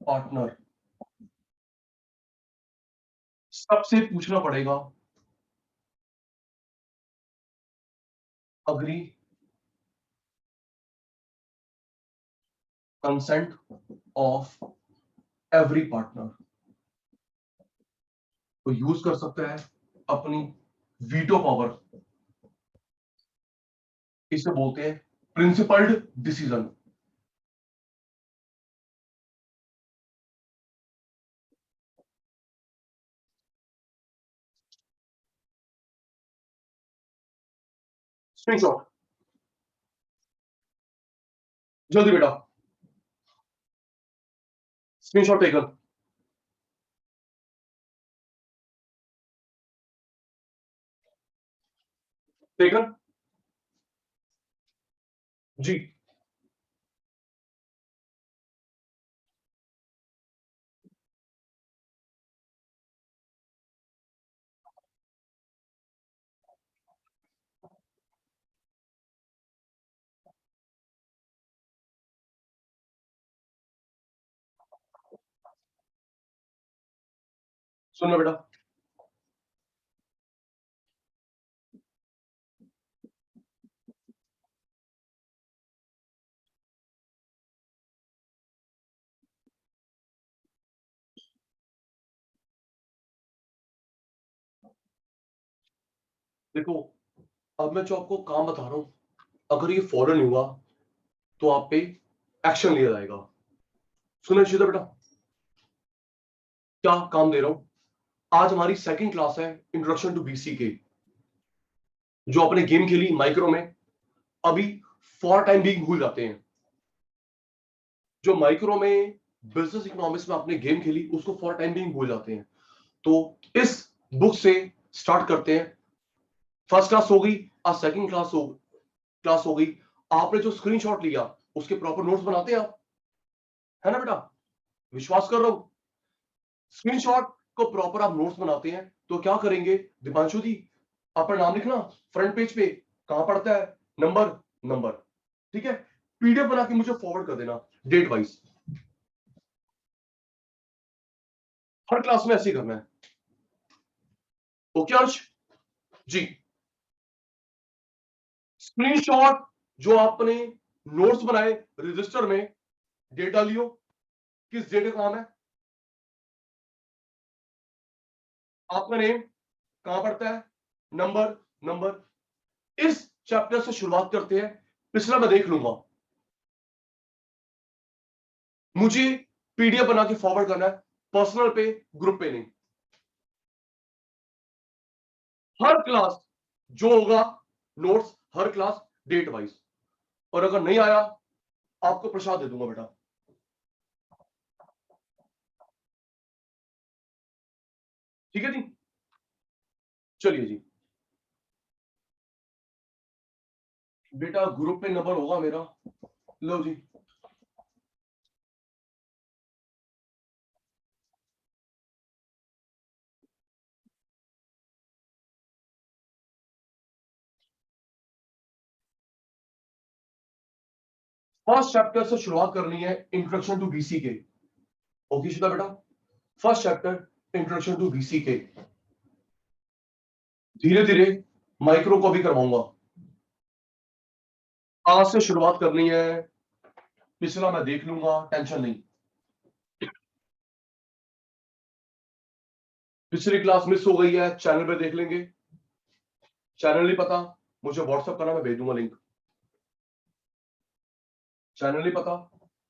partner सबसे पूछना पड़ेगा, agree, consent of every partner. तो यूज कर सकते हैं अपनी वीटो पावर, इसे बोलते हैं प्रिंसिपल्ड डिसीजन। स्क्रीनशॉट जल्दी बेटा, स्क्रीनशॉट टेकन। टेकन जी। सुनना बेटा, देखो अब मैं जो आपको काम बता रहा हूं, अगर ये फॉलो नहीं हुआ तो आप पे एक्शन लिया जाएगा। सुनिए सीधा बेटा, क्या काम दे रहा हूं। आज हमारी सेकंड क्लास है, इंट्रोडक्शन टू बीसी के, जो अपने गेम खेली माइक्रो में, अभी फॉर टाइम बीइंग भूल जाते हैं। जो माइक्रो में बिजनेस इकोनॉमिक्स में आपने गेम खेली, उसको फॉर टाइम बीइंग भूल जाते हैं। तो इस बुक से स्टार्ट करते हैं। फर्स्ट क्लास हो गई, आज सेकंड क्लास हो गई। आपने जो स्क्रीनशॉट लिया उसके प्रॉपर नोट्स बनाते हैं आप, है ना बेटा? विश्वास कर रहा हूं, स्क्रीनशॉट को प्रॉपर आप नोट्स बनाते हैं। तो क्या करेंगे दीपांशु जी, अपना नाम लिखना फ्रंट पेज पे, कहां पड़ता है, नंबर, नंबर। ठीक है, पीडीएफ बना के मुझे फॉरवर्ड कर देना डेट वाइज। हर क्लास में ऐसे ही करना है। ओके अर्श जी। स्क्रीनशॉट जो आपने नोट्स बनाए रजिस्टर में, डेट डालियो, किस डेट का काम है, आपका नेम, कहां पड़ता है, नंबर, नंबर। इस चैप्टर से शुरुआत करते हैं। पिछला मैं देख लूंगा, मुझे पीडीएफ बना के फॉरवर्ड करना है, पर्सनल पे, ग्रुप पे नहीं। हर क्लास जो होगा नोट्स, हर क्लास डेट वाइज। और अगर नहीं आया आपको प्रसाद दे दूंगा बेटा। ठीक है जी, चलिए जी बेटा, ग्रुप पे नंबर होगा मेरा, लो जी। फर्स्ट चैप्टर से शुरुआत करनी है, इंट्रोडक्शन टू बीसी के। ओके शिता बेटा, first chapter introduction to BC के। धीरे धीरे माइक्रो को भी करवाऊंगा। आज से शुरुआत करनी है, पिछला मैं देख लूंगा, टेंशन नहीं। पिछली क्लास मिस हो गई है, चैनल पे देख लेंगे। चैनल नहीं पता, मुझे व्हाट्सएप करना, मैं भेज दूंगा लिंक। चैनल नहीं पता,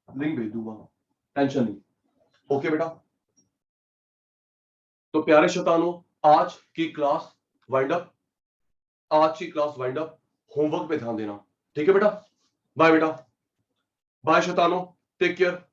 लिंक भेज दूंगा, टेंशन नहीं। ओके बेटा, तो प्यारे शैतानों, आज की क्लास वाइंड अप, आज की क्लास वाइंड अप। होमवर्क पे ध्यान देना, ठीक है बेटा? बाय बेटा, बाय शैतानों, टेक केयर।